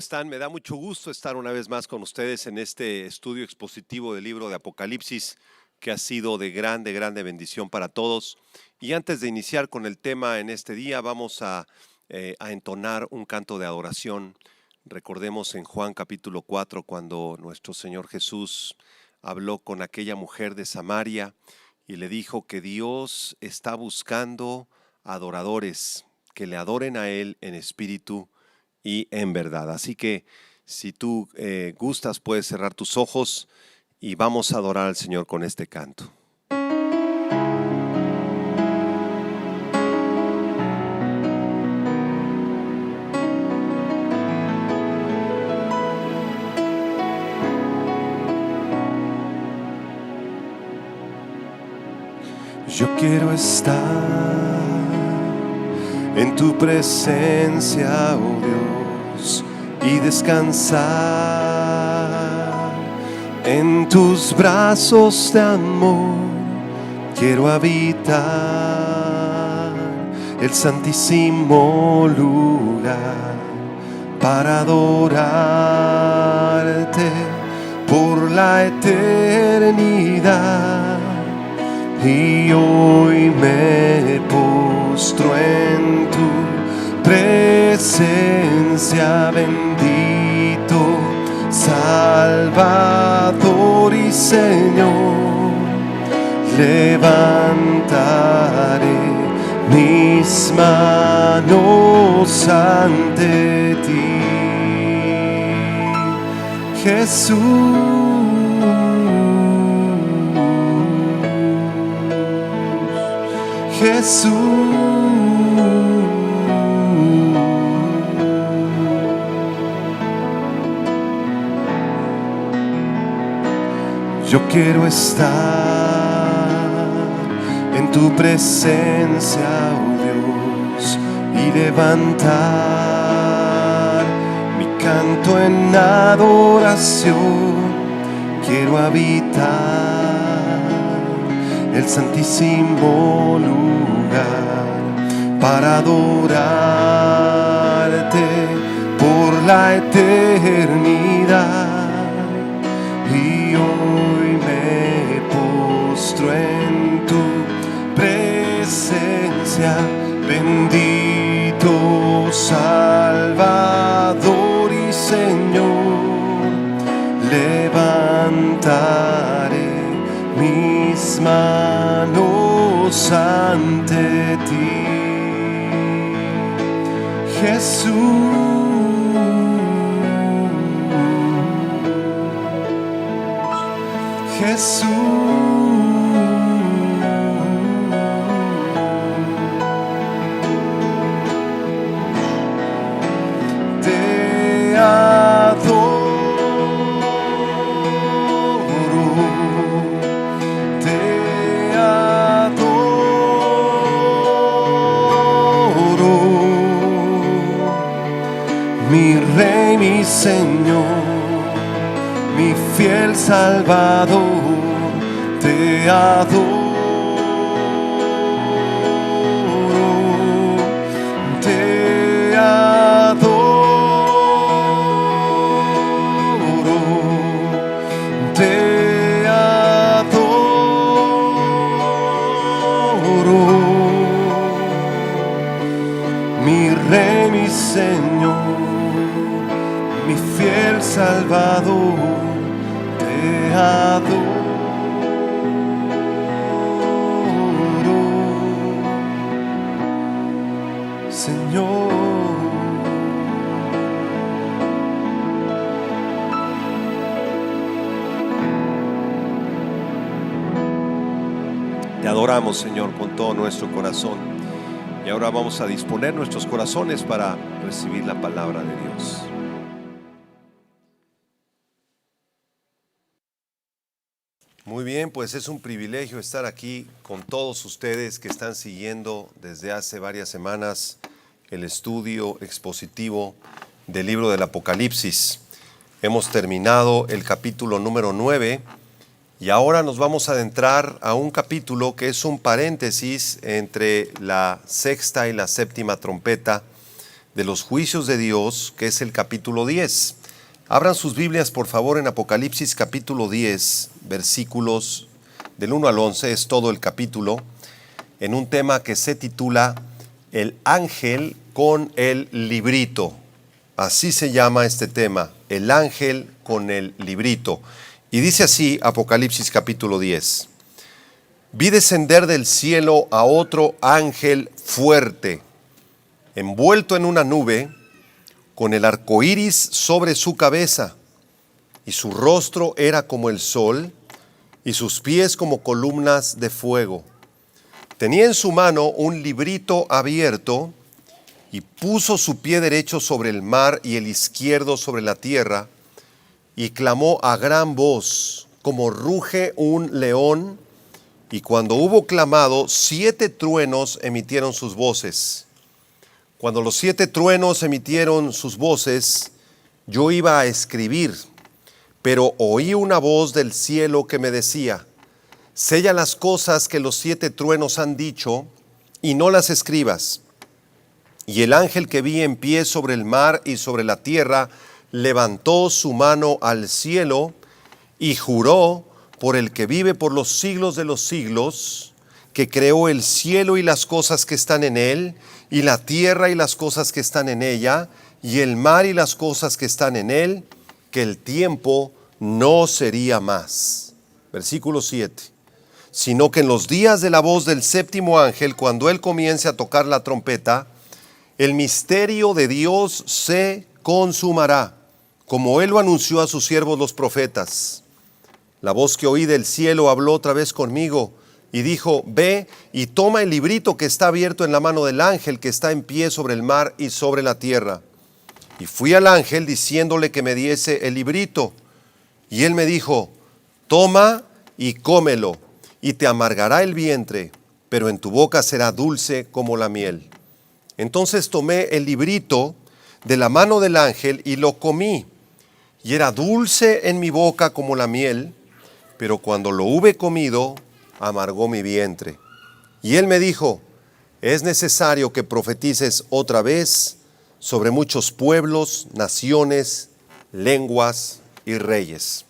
están? Me da mucho gusto estar una vez más con ustedes en este estudio expositivo del libro de Apocalipsis, que ha sido de grande bendición para todos. Y antes de iniciar con el tema en este día, vamos a entonar un canto de adoración. Recordemos en Juan capítulo 4, cuando nuestro Señor Jesús habló con aquella mujer de Samaria y le dijo que Dios está buscando adoradores que le adoren a Él en espíritu y en verdad. Así que si tú gustas, puedes cerrar tus ojos y vamos a adorar al Señor con este canto. Yo quiero estar en tu presencia, oh Dios, y descansar en tus brazos de amor. Quiero habitar el santísimo lugar para adorarte por la eternidad. Y hoy me postro en tu presencia, bendito Salvador y Señor. Levantaré mis manos ante ti, Jesús. Jesús, yo quiero estar en tu presencia, oh Dios, y levantar mi canto en adoración. Quiero habitar el santísimo lugar para adorarte por la eternidad. Y hoy me postro en tu presencia, bendito Salvador y Señor. Levantaré mis manos ante ti, Jesús. Jesús, te adoro. Mi Rey, mi Señor, mi fiel Salvador, te adoro, te adoro, te adoro, mi Rey, mi Señor, mi fiel Salvador, te adoro, Señor. Te adoramos, Señor, con todo nuestro corazón. Y ahora vamos a disponer nuestros corazones para recibir la palabra de Dios. Muy bien, pues es un privilegio estar aquí con todos ustedes que están siguiendo desde hace varias semanas el estudio expositivo del libro del Apocalipsis. Hemos terminado el capítulo número 9 y ahora nos vamos a adentrar a un capítulo que es un paréntesis entre la sexta y la séptima trompeta de los juicios de Dios, que es el capítulo 10. Abran sus Biblias, por favor, en Apocalipsis capítulo 10, versículos del 1 al 11, es todo el capítulo, en un tema que se titula El ángel con el librito. Así se llama este tema, el ángel con el librito. Y dice así Apocalipsis capítulo 10. Vi descender del cielo a otro ángel fuerte, envuelto en una nube, con el arco iris sobre su cabeza, y su rostro era como el sol, y sus pies como columnas de fuego. Tenía en su mano un librito abierto, y puso su pie derecho sobre el mar y el izquierdo sobre la tierra, y clamó a gran voz, como ruge un león, y cuando hubo clamado, 7 truenos emitieron sus voces. Cuando los 7 truenos emitieron sus voces, yo iba a escribir, pero oí una voz del cielo que me decía: sella las cosas que los 7 truenos han dicho, y no las escribas. Y el ángel que vi en pie sobre el mar y sobre la tierra levantó su mano al cielo y juró por el que vive por los siglos de los siglos, que creó el cielo y las cosas que están en él, y la tierra y las cosas que están en ella, y el mar y las cosas que están en él, que el tiempo no sería más. Versículo 7. Sino que en los días de la voz del séptimo ángel, cuando él comience a tocar la trompeta, el misterio de Dios se consumará, como él lo anunció a sus siervos los profetas. La voz que oí del cielo habló otra vez conmigo y dijo: ve y toma el librito que está abierto en la mano del ángel que está en pie sobre el mar y sobre la tierra. Y fui al ángel diciéndole que me diese el librito. Y él me dijo: toma y cómelo, y te amargará el vientre, pero en tu boca será dulce como la miel. Entonces tomé el librito de la mano del ángel y lo comí, y era dulce en mi boca como la miel, pero cuando lo hube comido, amargó mi vientre. Y él me dijo: es necesario que profetices otra vez sobre muchos pueblos, naciones, lenguas y reyes.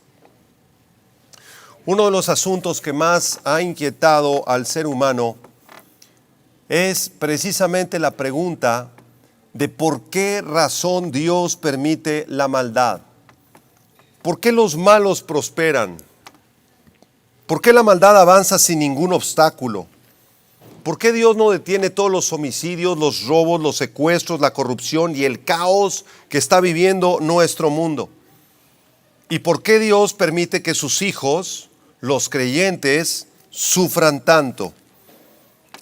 Uno de los asuntos que más ha inquietado al ser humano es precisamente la pregunta de por qué razón Dios permite la maldad. ¿Por qué los malos prosperan? ¿Por qué la maldad avanza sin ningún obstáculo? ¿Por qué Dios no detiene todos los homicidios, los robos, los secuestros, la corrupción y el caos que está viviendo nuestro mundo? ¿Y por qué Dios permite que sus hijos, los creyentes, sufran tanto?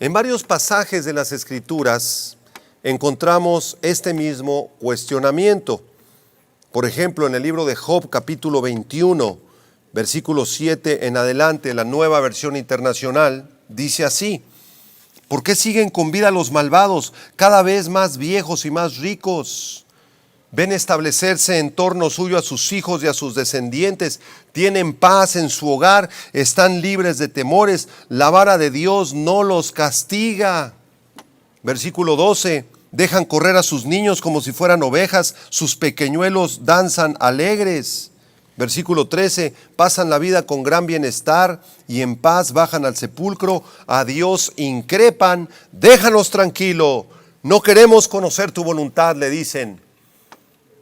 En varios pasajes de las Escrituras encontramos este mismo cuestionamiento. Por ejemplo, en el libro de Job, capítulo 21, versículo 7 en adelante, la Nueva Versión Internacional, dice así: ¿por qué siguen con vida los malvados, cada vez más viejos y más ricos? Ven establecerse en torno suyo a sus hijos y a sus descendientes, tienen paz en su hogar, están libres de temores, la vara de Dios no los castiga. Versículo 12, dejan correr a sus niños como si fueran ovejas, sus pequeñuelos danzan alegres. Versículo 13, pasan la vida con gran bienestar y en paz bajan al sepulcro, a Dios increpan, déjanos tranquilo, no queremos conocer tu voluntad, le dicen.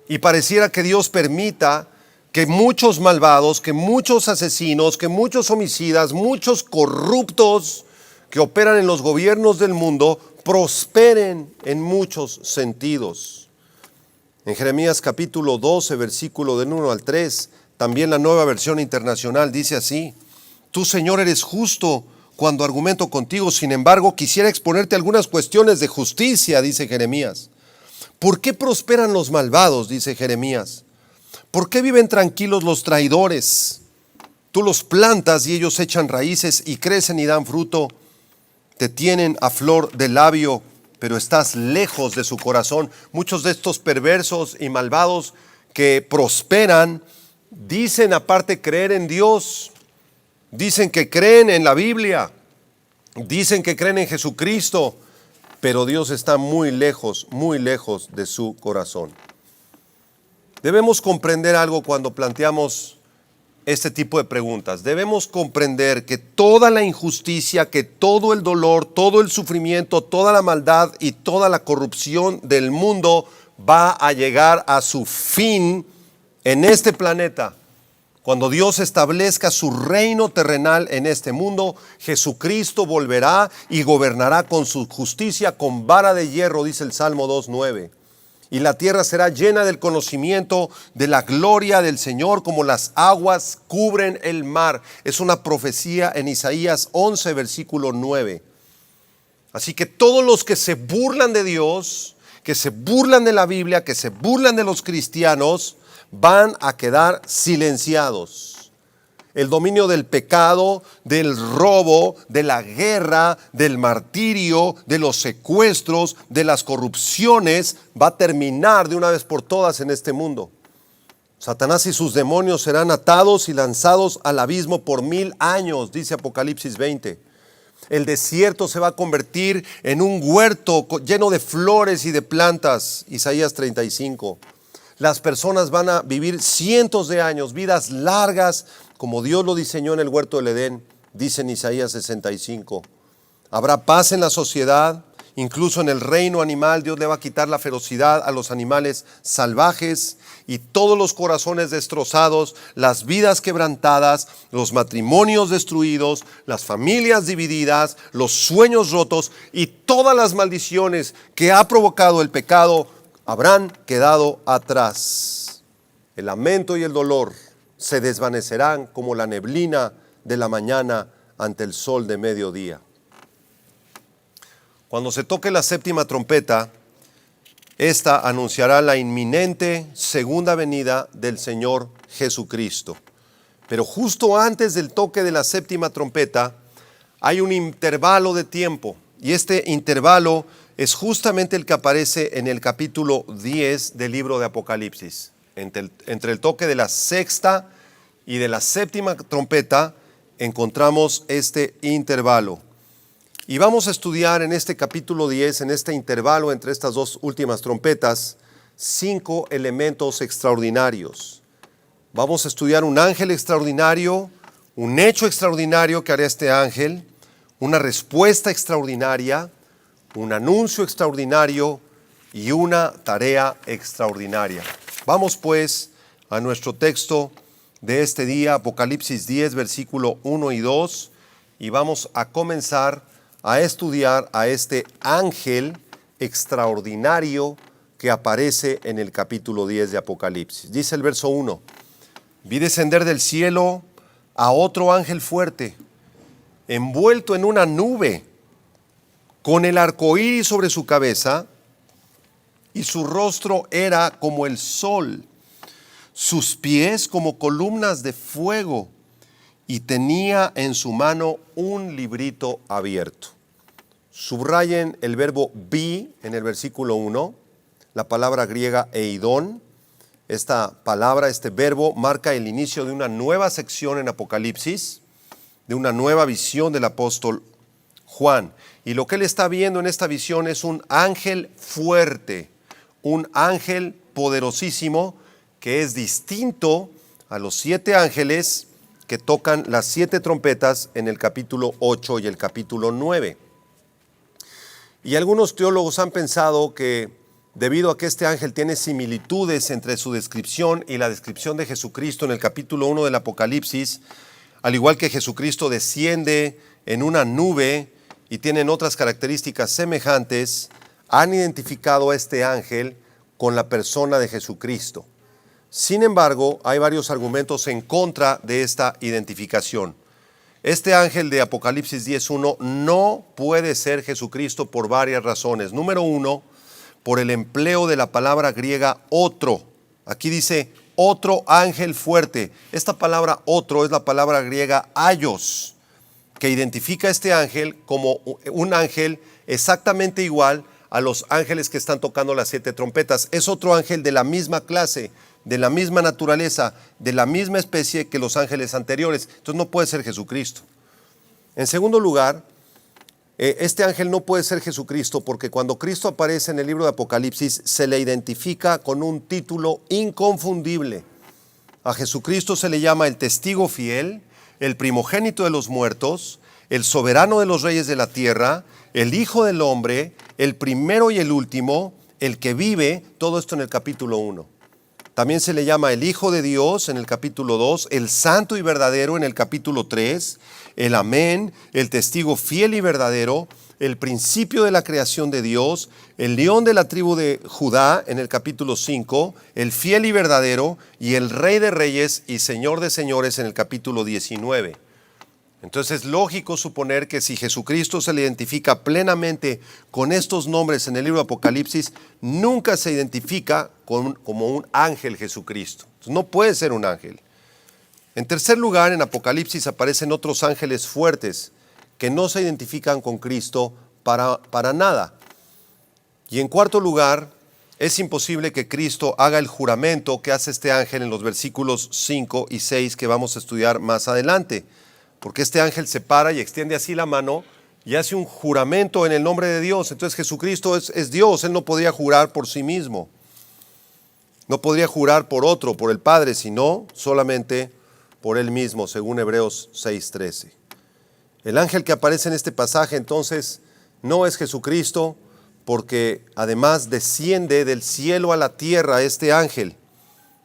Y pareciera que Dios permita que muchos malvados, que muchos asesinos, que muchos homicidas, muchos corruptos que operan en los gobiernos del mundo prosperen en muchos sentidos. En Jeremías capítulo 12, versículo del 1 al 3, también la Nueva Versión Internacional dice así: tú, Señor, eres justo cuando argumento contigo, sin embargo, quisiera exponerte algunas cuestiones de justicia, dice Jeremías. ¿Por qué prosperan los malvados?, dice Jeremías. ¿Por qué viven tranquilos los traidores? Tú los plantas y ellos echan raíces y crecen y dan fruto. Te tienen a flor de labio, pero estás lejos de su corazón. Muchos de estos perversos y malvados que prosperan dicen aparte creer en Dios, dicen que creen en la Biblia, dicen que creen en Jesucristo, pero Dios está muy lejos de su corazón. Debemos comprender algo cuando planteamos este tipo de preguntas. Debemos comprender que toda la injusticia, que todo el dolor, todo el sufrimiento, toda la maldad y toda la corrupción del mundo va a llegar a su fin en este planeta. Cuando Dios establezca su reino terrenal en este mundo, Jesucristo volverá y gobernará con su justicia con vara de hierro, dice el Salmo 2:9. Y la tierra será llena del conocimiento de la gloria del Señor, como las aguas cubren el mar. Es una profecía en Isaías 11, versículo 9. Así que todos los que se burlan de Dios, que se burlan de la Biblia, que se burlan de los cristianos, van a quedar silenciados. El dominio del pecado, del robo, de la guerra, del martirio, de los secuestros, de las corrupciones, va a terminar de una vez por todas en este mundo. Satanás y sus demonios serán atados y lanzados al abismo por 1000 años, dice Apocalipsis 20. El desierto se va a convertir en un huerto lleno de flores y de plantas, Isaías 35. Las personas van a vivir cientos de años, vidas largas, como Dios lo diseñó en el huerto del Edén, dice en Isaías 65. Habrá paz en la sociedad, incluso en el reino animal. Dios le va a quitar la ferocidad a los animales salvajes y todos los corazones destrozados, las vidas quebrantadas, los matrimonios destruidos, las familias divididas, los sueños rotos y todas las maldiciones que ha provocado el pecado habrán quedado atrás. El lamento y el dolor se desvanecerán como la neblina de la mañana ante el sol de mediodía. Cuando se toque la séptima trompeta, esta anunciará la inminente segunda venida del Señor Jesucristo. Pero justo antes del toque de la séptima trompeta, hay un intervalo de tiempo, y este intervalo es justamente el que aparece en el capítulo 10 del libro de Apocalipsis. Entre el toque de la sexta y de la séptima trompeta encontramos este intervalo. Y vamos a estudiar en este capítulo 10, en este intervalo entre estas dos últimas trompetas, 5 elementos extraordinarios. Vamos a estudiar un ángel extraordinario, un hecho extraordinario que hará este ángel, una respuesta extraordinaria, un anuncio extraordinario y una tarea extraordinaria. Vamos pues a nuestro texto de este día, Apocalipsis 10, versículo 1 y 2, y vamos a comenzar a estudiar a este ángel extraordinario que aparece en el capítulo 10 de Apocalipsis. Dice el verso 1: vi descender del cielo a otro ángel fuerte, envuelto en una nube, con el arco iris sobre su cabeza, y su rostro era como el sol, sus pies como columnas de fuego, y tenía en su mano un librito abierto. Subrayen el verbo vi en el versículo 1, la palabra griega eidón. Esta palabra, este verbo, marca el inicio de una nueva sección en Apocalipsis, de una nueva visión del apóstol Juan. Y lo que él está viendo en esta visión es un ángel fuerte, un ángel poderosísimo que es distinto a los 7 ángeles que tocan las 7 trompetas en el capítulo 8 y el capítulo 9. Y algunos teólogos han pensado que debido a que este ángel tiene similitudes entre su descripción y la descripción de Jesucristo en el capítulo 1 del Apocalipsis, al igual que Jesucristo desciende en una nube y tienen otras características semejantes, han identificado a este ángel con la persona de Jesucristo. Sin embargo, hay varios argumentos en contra de esta identificación. Este ángel de Apocalipsis 10:1 no puede ser Jesucristo por varias razones. Número 1, por el empleo de la palabra griega otro. Aquí dice otro ángel fuerte. Esta palabra otro es la palabra griega aios, que identifica a este ángel como un ángel exactamente igual a los ángeles que están tocando las 7 trompetas. Es otro ángel de la misma clase, de la misma naturaleza, de la misma especie que los ángeles anteriores. Entonces no puede ser Jesucristo. En segundo lugar, este ángel no puede ser Jesucristo porque cuando Cristo aparece en el libro de Apocalipsis se le identifica con un título inconfundible. A Jesucristo se le llama el testigo fiel, el primogénito de los muertos, el soberano de los reyes de la tierra, el Hijo del hombre, el primero y el último, el que vive, todo esto en el capítulo 1. También se le llama el Hijo de Dios en el capítulo 2, el Santo y verdadero en el capítulo 3, el Amén, el testigo fiel y verdadero, el principio de la creación de Dios, el león de la tribu de Judá en el capítulo 5, el fiel y verdadero, y el Rey de reyes y Señor de señores en el capítulo 19. Entonces es lógico suponer que si Jesucristo se le identifica plenamente con estos nombres en el libro de Apocalipsis, nunca se identifica como un ángel Jesucristo. No puede ser un ángel. En tercer lugar, en Apocalipsis aparecen otros ángeles fuertes que no se identifican con Cristo para nada. Y en cuarto lugar, es imposible que Cristo haga el juramento que hace este ángel en los versículos 5 y 6 que vamos a estudiar más adelante. Porque este ángel se para y extiende así la mano y hace un juramento en el nombre de Dios. Entonces Jesucristo es Dios, Él no podría jurar por sí mismo. No podría jurar por otro, por el Padre, sino solamente por Él mismo, según Hebreos 6:13. El ángel que aparece en este pasaje entonces no es Jesucristo, porque además desciende del cielo a la tierra este ángel.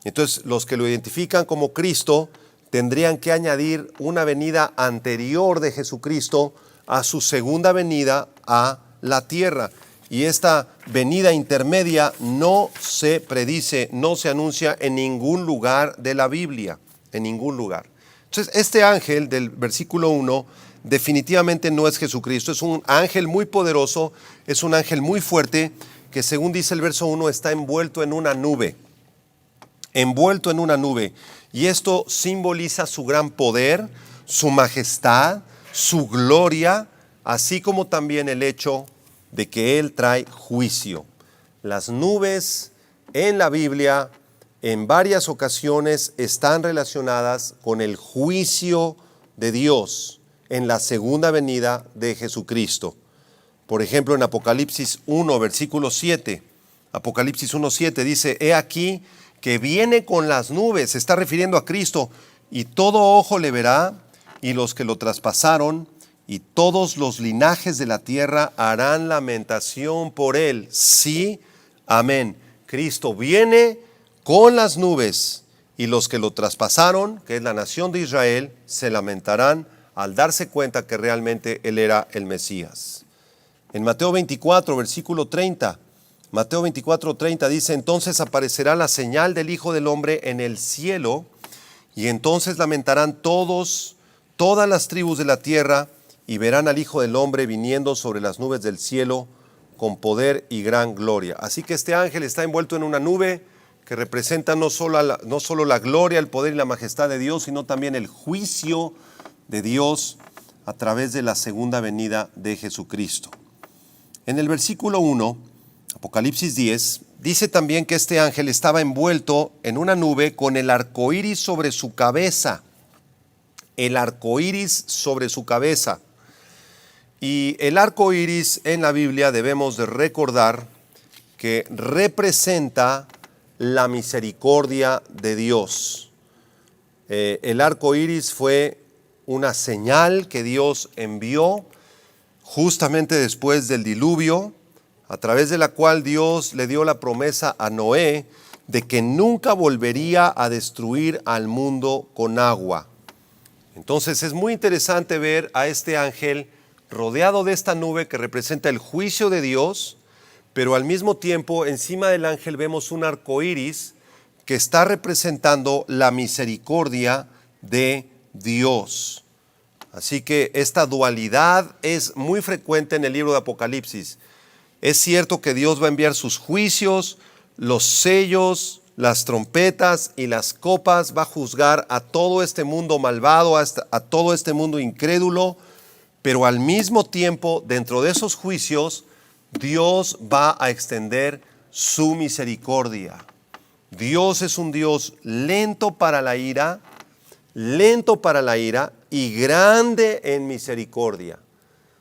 Entonces los que lo identifican como Cristo tendrían que añadir una venida anterior de Jesucristo a su segunda venida a la tierra. Y esta venida intermedia no se predice, no se anuncia en ningún lugar de la Biblia, en ningún lugar. Entonces, este ángel del versículo 1 definitivamente no es Jesucristo, es un ángel muy poderoso, es un ángel muy fuerte que, según dice el verso 1, está envuelto en una nube. Envuelto en una nube. Y esto simboliza su gran poder, su majestad, su gloria, así como también el hecho de que Él trae juicio. Las nubes en la Biblia en varias ocasiones están relacionadas con el juicio de Dios en la segunda venida de Jesucristo. Por ejemplo, en Apocalipsis 1, versículo 7, Apocalipsis 1:7 dice: he aquí que viene con las nubes, se está refiriendo a Cristo, y todo ojo le verá, y los que lo traspasaron, y todos los linajes de la tierra harán lamentación por él. Sí, amén. Cristo viene con las nubes, y los que lo traspasaron, que es la nación de Israel, se lamentarán al darse cuenta que realmente él era el Mesías. En Mateo 24, versículo 30, Mateo 24:30 dice: entonces aparecerá la señal del Hijo del Hombre en el cielo, y entonces lamentarán todas las tribus de la tierra, y verán al Hijo del Hombre viniendo sobre las nubes del cielo con poder y gran gloria. Así que este ángel está envuelto en una nube que representa no solo la gloria, el poder y la majestad de Dios, sino también el juicio de Dios a través de la segunda venida de Jesucristo. En el versículo 1, Apocalipsis 10, dice también que este ángel estaba envuelto en una nube con el arco iris sobre su cabeza. El arco iris sobre su cabeza. Y el arco iris en la Biblia debemos de recordar que representa la misericordia de Dios. El arco iris fue una señal que Dios envió justamente después del diluvio, a través de la cual Dios le dio la promesa a Noé de que nunca volvería a destruir al mundo con agua. Entonces es muy interesante ver a este ángel rodeado de esta nube que representa el juicio de Dios, pero al mismo tiempo encima del ángel vemos un arco iris que está representando la misericordia de Dios. Así que esta dualidad es muy frecuente en el libro de Apocalipsis. Es cierto que Dios va a enviar sus juicios, los sellos, las trompetas y las copas, va a juzgar a todo este mundo malvado, a todo este mundo incrédulo, pero al mismo tiempo, dentro de esos juicios, Dios va a extender su misericordia. Dios es un Dios lento para la ira y grande en misericordia.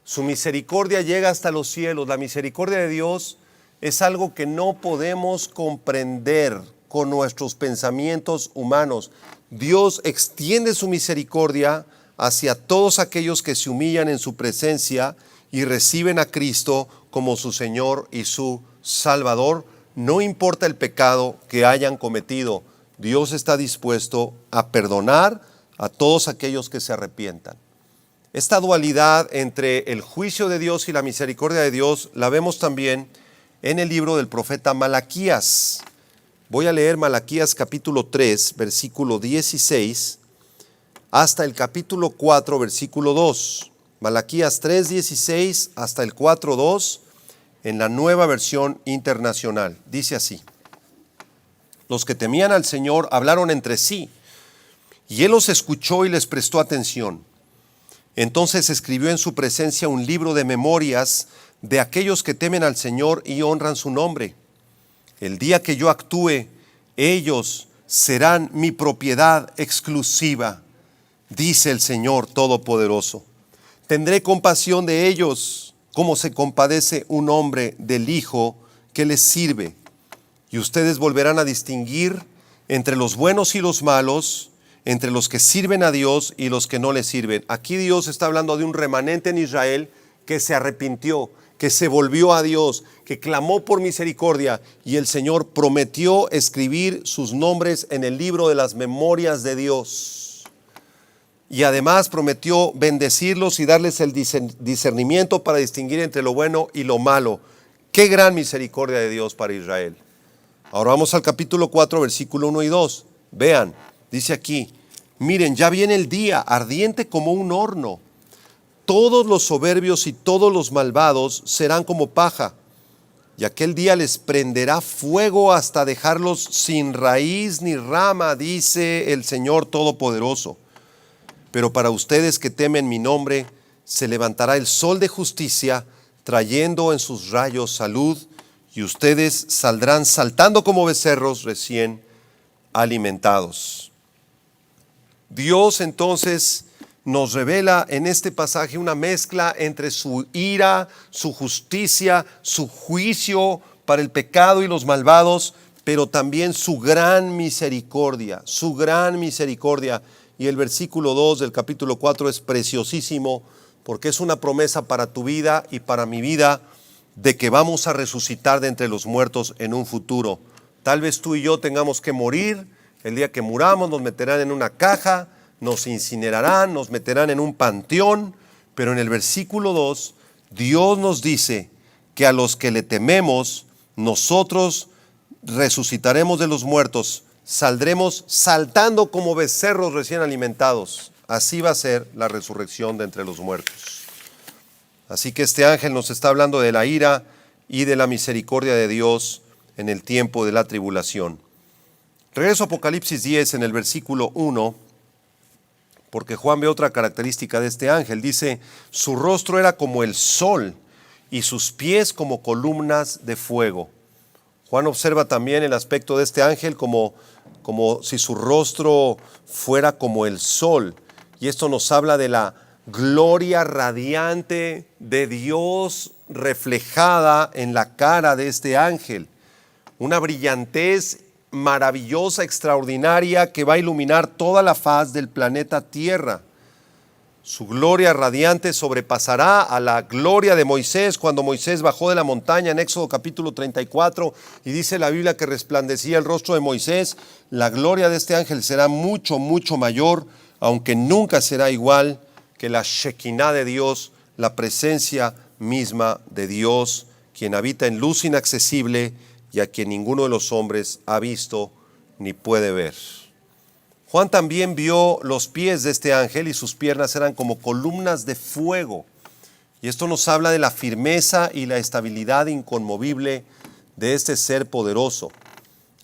Su misericordia llega hasta los cielos. La misericordia de Dios es algo que no podemos comprender con nuestros pensamientos humanos. Dios extiende su misericordia hacia todos aquellos que se humillan en su presencia y reciben a Cristo como su Señor y su Salvador. No importa el pecado que hayan cometido, Dios está dispuesto a perdonar a todos aquellos que se arrepientan. Esta dualidad entre el juicio de Dios y la misericordia de Dios la vemos también en el libro del profeta Malaquías. Voy a leer Malaquías capítulo 3, versículo 16, hasta el capítulo 4, versículo 2. Malaquías 3, 16 hasta el 4, 2, en la Nueva Versión Internacional. Dice así: Los que temían al Señor hablaron entre sí, y Él los escuchó y les prestó atención. Entonces escribió en su presencia un libro de memorias de aquellos que temen al Señor y honran su nombre. El día que yo actúe, ellos serán mi propiedad exclusiva, dice el Señor Todopoderoso. Tendré compasión de ellos, como se compadece un hombre del hijo que les sirve. Y ustedes volverán a distinguir entre los buenos y los malos, entre los que sirven a Dios y los que no le sirven. Aquí Dios está hablando de un remanente en Israel que se arrepintió, que se volvió a Dios, que clamó por misericordia, y el Señor prometió escribir sus nombres en el libro de las memorias de Dios. Y además prometió bendecirlos y darles el discernimiento para distinguir entre lo bueno y lo malo. ¡Qué gran misericordia de Dios para Israel! Ahora vamos al capítulo 4, versículo 1 y 2. Vean, dice aquí: miren, ya viene el día, ardiente como un horno. Todos los soberbios y todos los malvados serán como paja, y aquel día les prenderá fuego hasta dejarlos sin raíz ni rama, dice el Señor Todopoderoso. Pero para ustedes que temen mi nombre, se levantará el sol de justicia, trayendo en sus rayos salud, y ustedes saldrán saltando como becerros recién alimentados. Dios entonces nos revela en este pasaje una mezcla entre su ira, su justicia, su juicio para el pecado y los malvados, pero también su gran misericordia, su gran misericordia. Y el versículo 2 del capítulo 4 es preciosísimo, porque es una promesa para tu vida y para mi vida de que vamos a resucitar de entre los muertos en un futuro. Tal vez tú y yo tengamos que morir. El día que muramos nos meterán en una caja, nos incinerarán, nos meterán en un panteón, pero en el versículo 2, Dios nos dice que a los que le tememos, nosotros resucitaremos de los muertos, saldremos saltando como becerros recién alimentados. Así va a ser la resurrección de entre los muertos. Así que este ángel nos está hablando de la ira y de la misericordia de Dios en el tiempo de la tribulación. Regreso a Apocalipsis 10 en el versículo 1, porque Juan ve otra característica de este ángel. Dice: su rostro era como el sol y sus pies como columnas de fuego. Juan observa también el aspecto de este ángel como si su rostro fuera como el sol. Y esto nos habla de la gloria radiante de Dios reflejada en la cara de este ángel. Una brillantez maravillosa, extraordinaria, que va a iluminar toda la faz del planeta Tierra. Su gloria radiante sobrepasará a la gloria de Moisés cuando Moisés bajó de la montaña en Éxodo capítulo 34, y dice la Biblia que resplandecía el rostro de Moisés. La gloria de este ángel será mucho, mucho mayor, aunque nunca será igual que la Shekinah de Dios, la presencia misma de Dios, quien habita en luz inaccesible y a quien ninguno de los hombres ha visto ni puede ver. Juan también vio los pies de este ángel, y sus piernas eran como columnas de fuego. Y esto nos habla de la firmeza y la estabilidad inconmovible de este ser poderoso,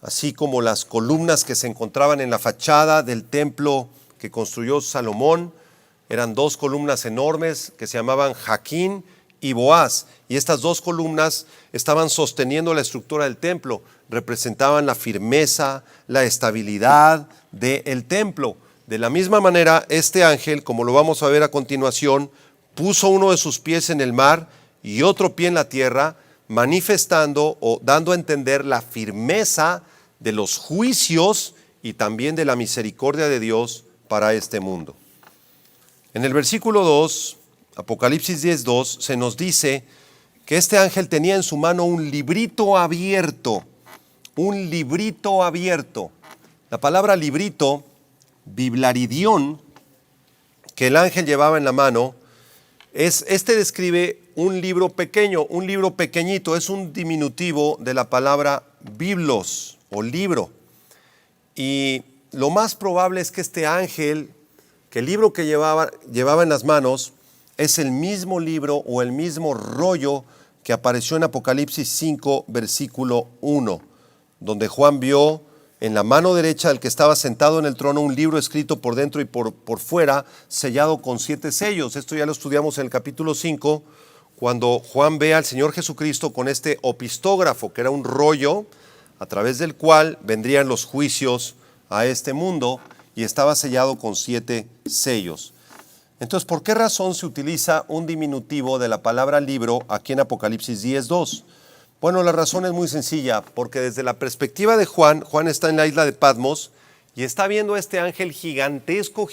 así como las columnas que se encontraban en la fachada del templo que construyó Salomón. Eran dos columnas enormes que se llamaban Jaquín y Boaz, y estas dos columnas estaban sosteniendo la estructura del templo, representaban la firmeza, la estabilidad del templo. De la misma manera, este ángel, como lo vamos a ver a continuación, puso uno de sus pies en el mar y otro pie en la tierra, manifestando o dando a entender la firmeza de los juicios y también de la misericordia de Dios para este mundo. En el versículo 2, Apocalipsis 10:2, se nos dice que este ángel tenía en su mano un librito abierto. Un librito abierto. La palabra librito, biblaridión, que el ángel llevaba en la mano, describe un libro pequeño, un libro pequeñito, es un diminutivo de la palabra biblos o libro. Y lo más probable es que este ángel, que el libro que llevaba en las manos, es el mismo libro o el mismo rollo que apareció en Apocalipsis 5, versículo 1, donde Juan vio en la mano derecha del que estaba sentado en el trono un libro escrito por dentro y por fuera, sellado con 7 sellos. Esto ya lo estudiamos en el capítulo 5, cuando Juan ve al Señor Jesucristo con este opistógrafo, que era un rollo a través del cual vendrían los juicios a este mundo, y estaba sellado con 7 sellos. Entonces, ¿por qué razón se utiliza un diminutivo de la palabra libro aquí en Apocalipsis 10:2? Bueno, la razón es muy sencilla, porque desde la perspectiva de Juan está en la isla de Patmos y está viendo a este ángel gigantesco,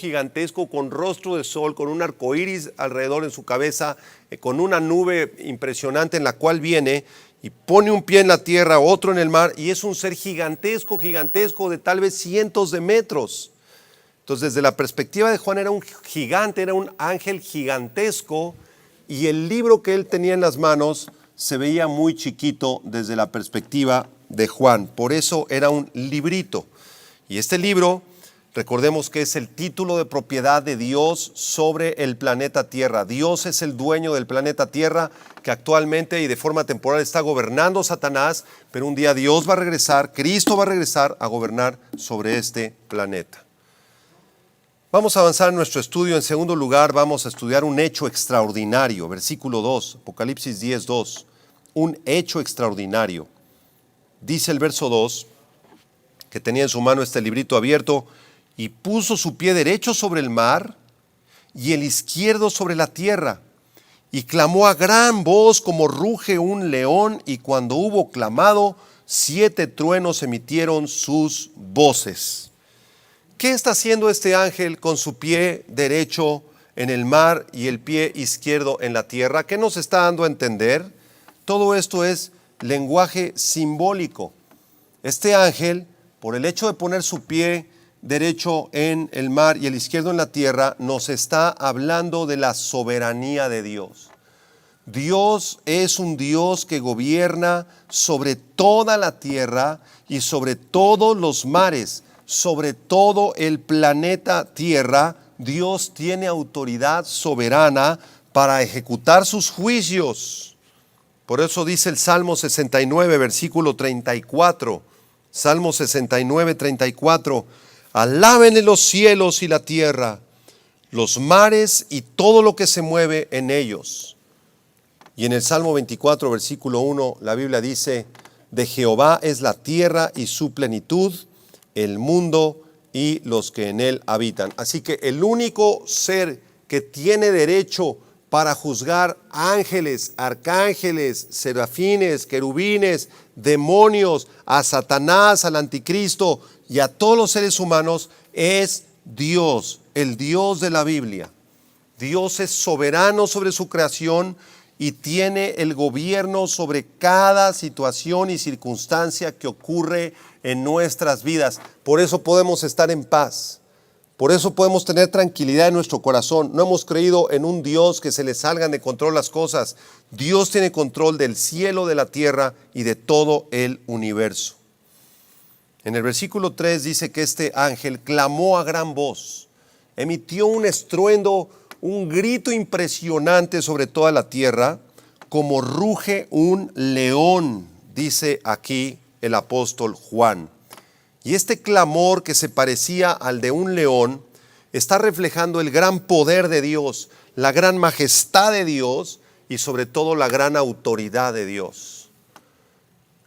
con rostro de sol, con un arco iris alrededor en su cabeza, con una nube impresionante en la cual viene y pone un pie en la tierra, otro en el mar, y es un ser gigantesco, de tal vez cientos de metros. Entonces, desde la perspectiva de Juan era un gigante, era un ángel gigantesco, y el libro que él tenía en las manos se veía muy chiquito desde la perspectiva de Juan. Por eso era un librito. Y este libro, recordemos que es el título de propiedad de Dios sobre el planeta Tierra. Dios es el dueño del planeta Tierra, que actualmente y de forma temporal está gobernando Satanás, pero un día Dios va a regresar, Cristo va a regresar a gobernar sobre este planeta. Vamos a avanzar en nuestro estudio. En segundo lugar, vamos a estudiar un hecho extraordinario. Versículo 2, Apocalipsis 10:2. Un hecho extraordinario. Dice el verso 2, que tenía en su mano este librito abierto, y puso su pie derecho sobre el mar y el izquierdo sobre la tierra, y clamó a gran voz como ruge un león, y cuando hubo clamado, 7 truenos emitieron sus voces. ¿Qué está haciendo este ángel con su pie derecho en el mar y el pie izquierdo en la tierra? ¿Qué nos está dando a entender? Todo esto es lenguaje simbólico. Este ángel, por el hecho de poner su pie derecho en el mar y el izquierdo en la tierra, nos está hablando de la soberanía de Dios. Dios es un Dios que gobierna sobre toda la tierra y sobre todos los mares, sobre todo el planeta Tierra. Dios tiene autoridad soberana para ejecutar sus juicios. Por eso dice el Salmo 69, versículo 34. Salmo 69, 34. Alábenle los cielos y la tierra, los mares y todo lo que se mueve en ellos. Y en el Salmo 24, versículo 1, la Biblia dice: de Jehová es la tierra y su plenitud, el mundo y los que en él habitan. Así que el único ser que tiene derecho para juzgar ángeles, arcángeles, serafines, querubines, demonios, a Satanás, al anticristo y a todos los seres humanos, es Dios, el Dios de la Biblia. Dios es soberano sobre su creación y tiene el gobierno sobre cada situación y circunstancia que ocurre en nuestras vidas. Por eso podemos estar en paz. Por eso podemos tener tranquilidad en nuestro corazón. No hemos creído en un Dios que se le salgan de control las cosas. Dios tiene control del cielo, de la tierra y de todo el universo. En el versículo 3 dice que este ángel clamó a gran voz, emitió un estruendo, un grito impresionante sobre toda la tierra, como ruge un león, dice aquí el apóstol Juan. Y este clamor, que se parecía al de un león, está reflejando el gran poder de Dios, la gran majestad de Dios y sobre todo la gran autoridad de Dios.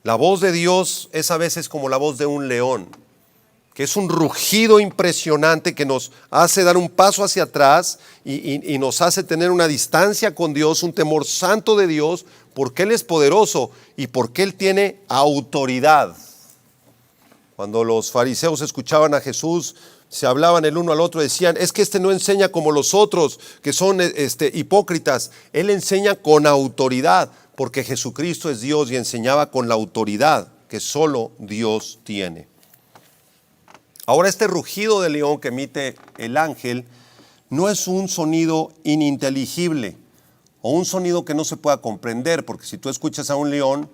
La voz de Dios es a veces como la voz de un león. que es un rugido impresionante que nos hace dar un paso hacia atrás y nos hace tener una distancia con Dios, un temor santo de Dios, porque Él es poderoso y porque Él tiene autoridad. Cuando los fariseos escuchaban a Jesús, se hablaban el uno al otro, decían, es que este no enseña como los otros, que son hipócritas. Él enseña con autoridad, porque Jesucristo es Dios y enseñaba con la autoridad que solo Dios tiene. Ahora, este rugido de león que emite el ángel no es un sonido ininteligible o un sonido que no se pueda comprender, porque si tú escuchas a un león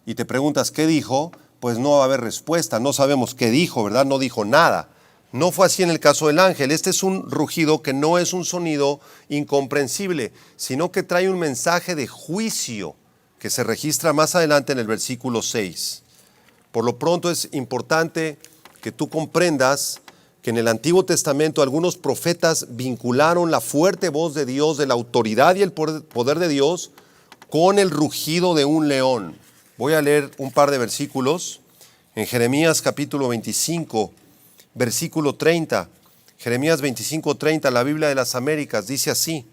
y te preguntas qué dijo, pues no va a haber respuesta, no sabemos qué dijo, ¿verdad? No dijo nada. No fue así en el caso del ángel. Este es un rugido que no es un sonido incomprensible, sino que trae un mensaje de juicio que se registra más adelante en el versículo 6. Por lo pronto es importante que tú comprendas que en el Antiguo Testamento algunos profetas vincularon la fuerte voz de Dios, de la autoridad y el poder de Dios, con el rugido de un león. Voy a leer un par de versículos. En Jeremías capítulo 25, versículo 30. Jeremías 25:30, la Biblia de las Américas, dice así: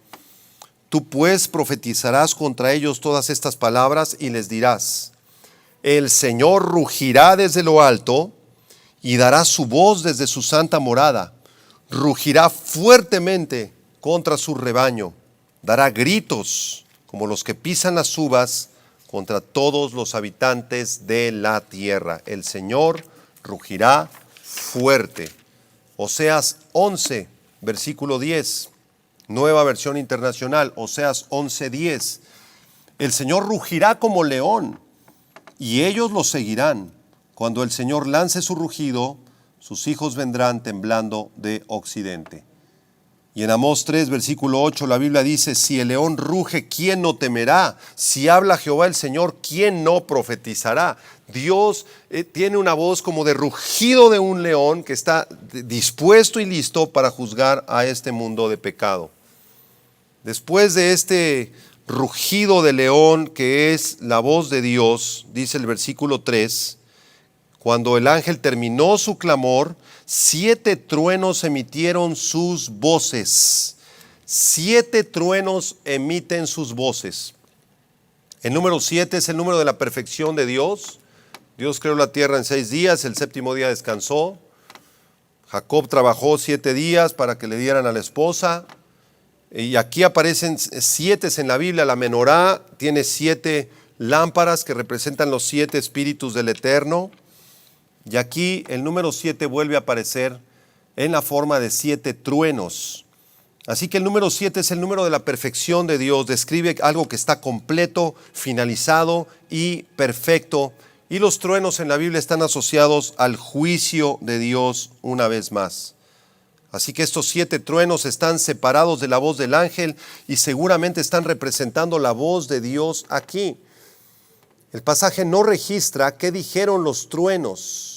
Tú pues profetizarás contra ellos todas estas palabras y les dirás: El Señor rugirá desde lo alto y dará su voz desde su santa morada. Rugirá fuertemente contra su rebaño. Dará gritos como los que pisan las uvas contra todos los habitantes de la tierra. El Señor rugirá fuerte. Oseas 11, versículo 10. Nueva versión internacional. Oseas 11:10. El Señor rugirá como león y ellos lo seguirán. Cuando el Señor lance su rugido, sus hijos vendrán temblando de occidente. Y en Amós 3, versículo 8, la Biblia dice: Si el león ruge, ¿quién no temerá? Si habla Jehová el Señor, ¿quién no profetizará? Dios tiene una voz como de rugido de un león que está dispuesto y listo para juzgar a este mundo de pecado. Después de este rugido de león, que es la voz de Dios, dice el versículo 3, cuando el ángel terminó su clamor, 7 truenos emitieron sus voces. 7 truenos emiten sus voces. El número 7 es el número de la perfección de Dios. Dios creó la tierra en 6 días, el séptimo día descansó. Jacob trabajó 7 días para que le dieran a la esposa. Y aquí aparecen 7 en la Biblia. La menorá tiene 7 lámparas que representan los 7 espíritus del Eterno. Y aquí el número 7 vuelve a aparecer en la forma de 7 truenos. Así que el número 7 es el número de la perfección de Dios. Describe algo que está completo, finalizado y perfecto. Y los truenos en la Biblia están asociados al juicio de Dios una vez más. Así que estos 7 truenos están separados de la voz del ángel y seguramente están representando la voz de Dios aquí. El pasaje no registra qué dijeron los truenos,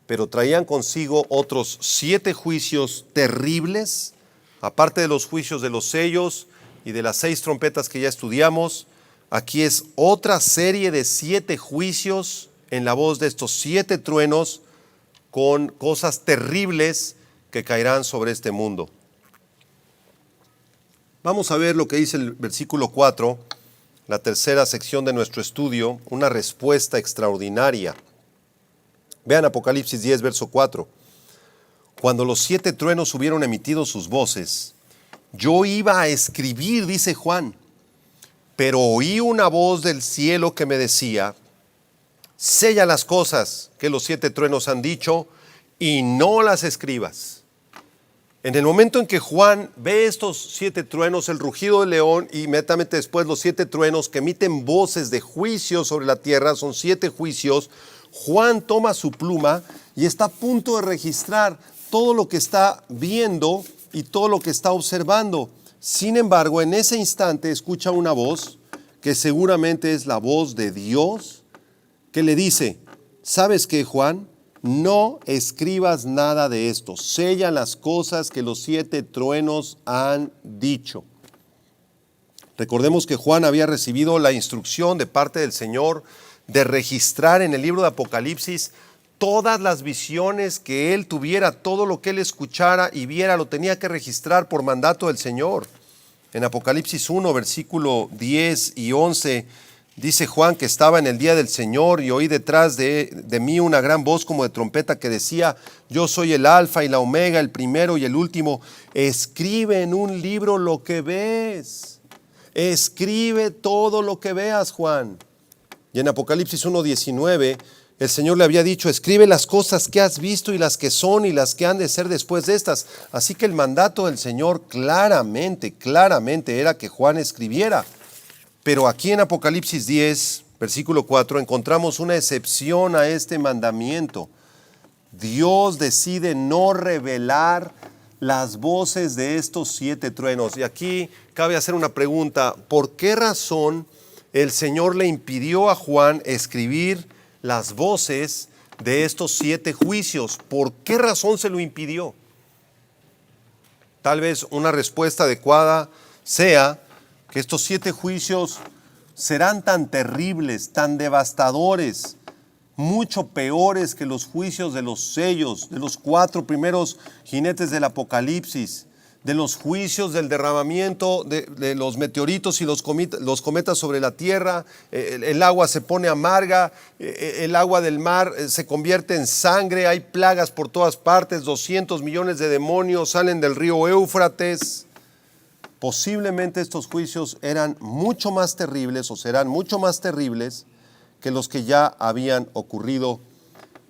pero traían consigo otros 7 juicios terribles, aparte de los juicios de los sellos y de las 6 trompetas que ya estudiamos. Aquí es otra serie de 7 juicios en la voz de estos 7 truenos con cosas terribles que caerán sobre este mundo. Vamos a ver lo que dice el versículo 4, la tercera sección de nuestro estudio, una respuesta extraordinaria. Vean Apocalipsis 10, verso 4. Cuando los 7 truenos hubieron emitido sus voces, yo iba a escribir, dice Juan, pero oí una voz del cielo que me decía: sella las cosas que los 7 truenos han dicho y no las escribas. En el momento en que Juan ve estos 7 truenos, el rugido del león, y inmediatamente después los 7 truenos que emiten voces de juicio sobre la tierra, son 7 juicios, Juan toma su pluma y está a punto de registrar todo lo que está viendo y todo lo que está observando. Sin embargo, en ese instante escucha una voz que seguramente es la voz de Dios, que le dice: ¿sabes qué, Juan? No escribas nada de esto. Sella las cosas que los 7 truenos han dicho. Recordemos que Juan había recibido la instrucción de parte del Señor de registrar en el libro de Apocalipsis Todas las visiones que él tuviera, todo lo que él escuchara y viera, lo tenía que registrar por mandato del Señor. En Apocalipsis 1, versículo 10 y 11, dice Juan que estaba en el día del Señor y oí detrás de mí una gran voz como de trompeta que decía: yo soy el Alfa y la Omega, el primero y el último. Escribe en un libro lo que ves. Escribe todo lo que veas, Juan. Y en Apocalipsis 1:19, el Señor le había dicho: escribe las cosas que has visto y las que son y las que han de ser después de estas. Así que el mandato del Señor claramente era que Juan escribiera. Pero aquí en Apocalipsis 10, versículo 4, encontramos una excepción a este mandamiento. Dios decide no revelar las voces de estos 7 truenos. Y aquí cabe hacer una pregunta: ¿por qué razón el Señor le impidió a Juan escribir las voces de estos 7 juicios? ¿Por qué razón se lo impidió? Tal vez una respuesta adecuada sea que estos 7 juicios serán tan terribles, tan devastadores, mucho peores que los juicios de los sellos, de los 4 primeros jinetes del Apocalipsis, de los juicios del derramamiento de los meteoritos y los cometas sobre la tierra. El agua se pone amarga, el agua del mar se convierte en sangre, hay plagas por todas partes, 200 millones de demonios salen del río Éufrates. Posiblemente estos juicios eran mucho más terribles o serán mucho más terribles que los que ya habían ocurrido,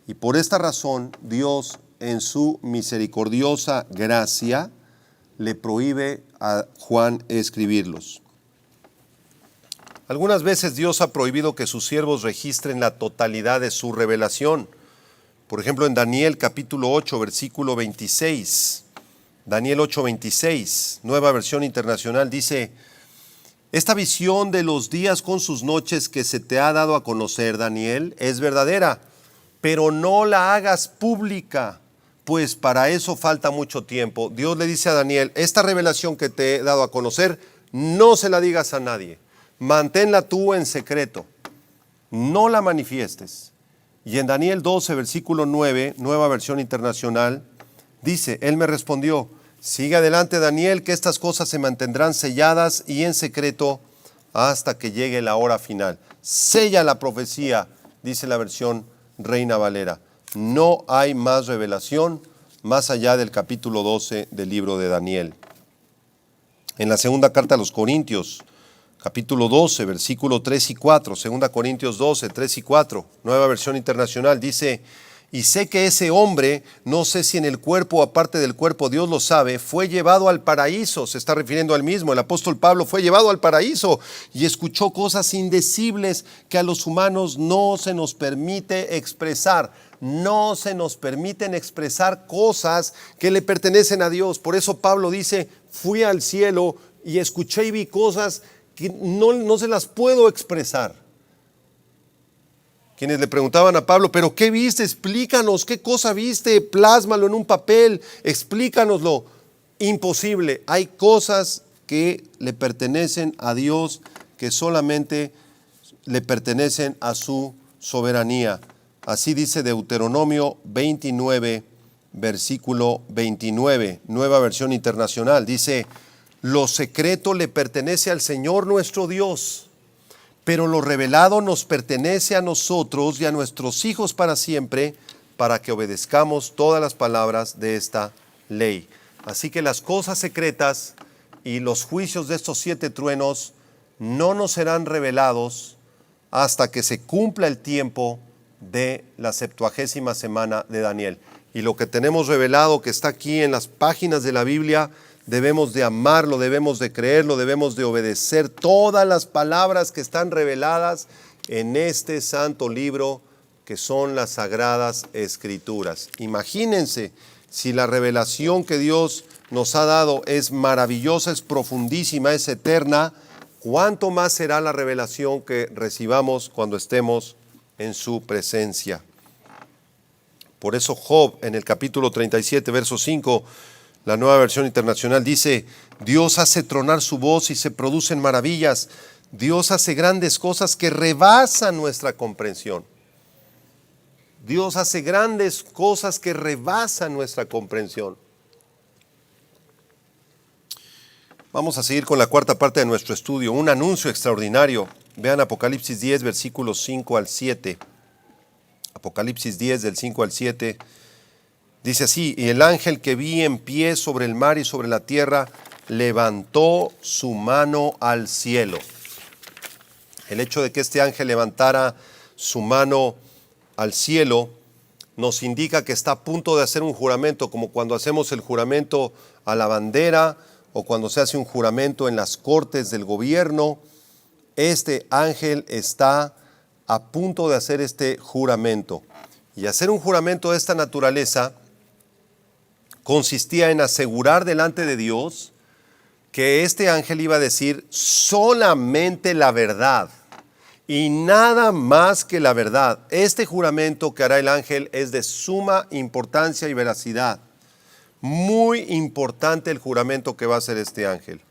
y por esta razón Dios, en su misericordiosa gracia, le prohíbe a Juan escribirlos. Algunas veces Dios ha prohibido que sus siervos registren la totalidad de su revelación. Por ejemplo, en Daniel capítulo 8, versículo 26. Daniel 8:26, Nueva Versión Internacional, dice: esta visión de los días con sus noches que se te ha dado a conocer, Daniel, es verdadera, pero no la hagas pública, pues para eso falta mucho tiempo. Dios le dice a Daniel: esta revelación que te he dado a conocer, no se la digas a nadie, manténla tú en secreto, no la manifiestes. Y en Daniel 12, versículo 9, Nueva Versión Internacional, dice: él me respondió: sigue adelante, Daniel, que estas cosas se mantendrán selladas y en secreto hasta que llegue la hora final. Sella la profecía, dice la versión Reina Valera. No hay más revelación más allá del capítulo 12 del libro de Daniel. En la segunda carta a los Corintios, capítulo 12, versículo 3 y 4, segunda Corintios 12, 3 y 4, Nueva Versión Internacional, dice: y sé que ese hombre, no sé si en el cuerpo o aparte del cuerpo, Dios lo sabe, fue llevado al paraíso. Se está refiriendo al mismo. El apóstol Pablo fue llevado al paraíso y escuchó cosas indecibles que a los humanos no se nos permite expresar. No se nos permiten expresar cosas que le pertenecen a Dios. Por eso Pablo dice: fui al cielo y escuché y vi cosas que no se las puedo expresar. Quienes le preguntaban a Pablo: ¿pero qué viste? Explícanos, ¿qué cosa viste? Plásmalo en un papel, explícanoslo. Imposible. Hay cosas que le pertenecen a Dios, que solamente le pertenecen a su soberanía. Así dice Deuteronomio 29, versículo 29, Nueva Versión Internacional. Dice: lo secreto le pertenece al Señor nuestro Dios, pero lo revelado nos pertenece a nosotros y a nuestros hijos para siempre, para que obedezcamos todas las palabras de esta ley. Así que las cosas secretas y los juicios de estos 7 truenos no nos serán revelados hasta que se cumpla el tiempo de la 70ª semana de Daniel. Y lo que tenemos revelado, que está aquí en las páginas de la Biblia, debemos de amarlo, debemos de creerlo, debemos de obedecer todas las palabras que están reveladas en este santo libro que son las Sagradas Escrituras. Imagínense, si la revelación que Dios nos ha dado es maravillosa, es profundísima, es eterna, ¿cuánto más será la revelación que recibamos cuando estemos en su presencia? Por eso Job, en el capítulo 37, verso 5, la Nueva Versión Internacional, dice: Dios hace tronar su voz y se producen maravillas. Dios hace grandes cosas que rebasan nuestra comprensión. Dios hace grandes cosas que rebasan nuestra comprensión. Vamos a seguir con la cuarta parte de nuestro estudio, un anuncio extraordinario. Vean Apocalipsis 10, versículos 5 al 7. Apocalipsis 10, del 5 al 7. Dice así: y el ángel que vi en pie sobre el mar y sobre la tierra levantó su mano al cielo. El hecho de que este ángel levantara su mano al cielo nos indica que está a punto de hacer un juramento, como cuando hacemos el juramento a la bandera o cuando se hace un juramento en las cortes del gobierno. Este ángel está a punto de hacer este juramento. Y hacer un juramento de esta naturaleza consistía en asegurar delante de Dios que este ángel iba a decir solamente la verdad y nada más que la verdad. Este juramento que hará el ángel es de suma importancia y veracidad. Muy importante el juramento que va a hacer este ángel.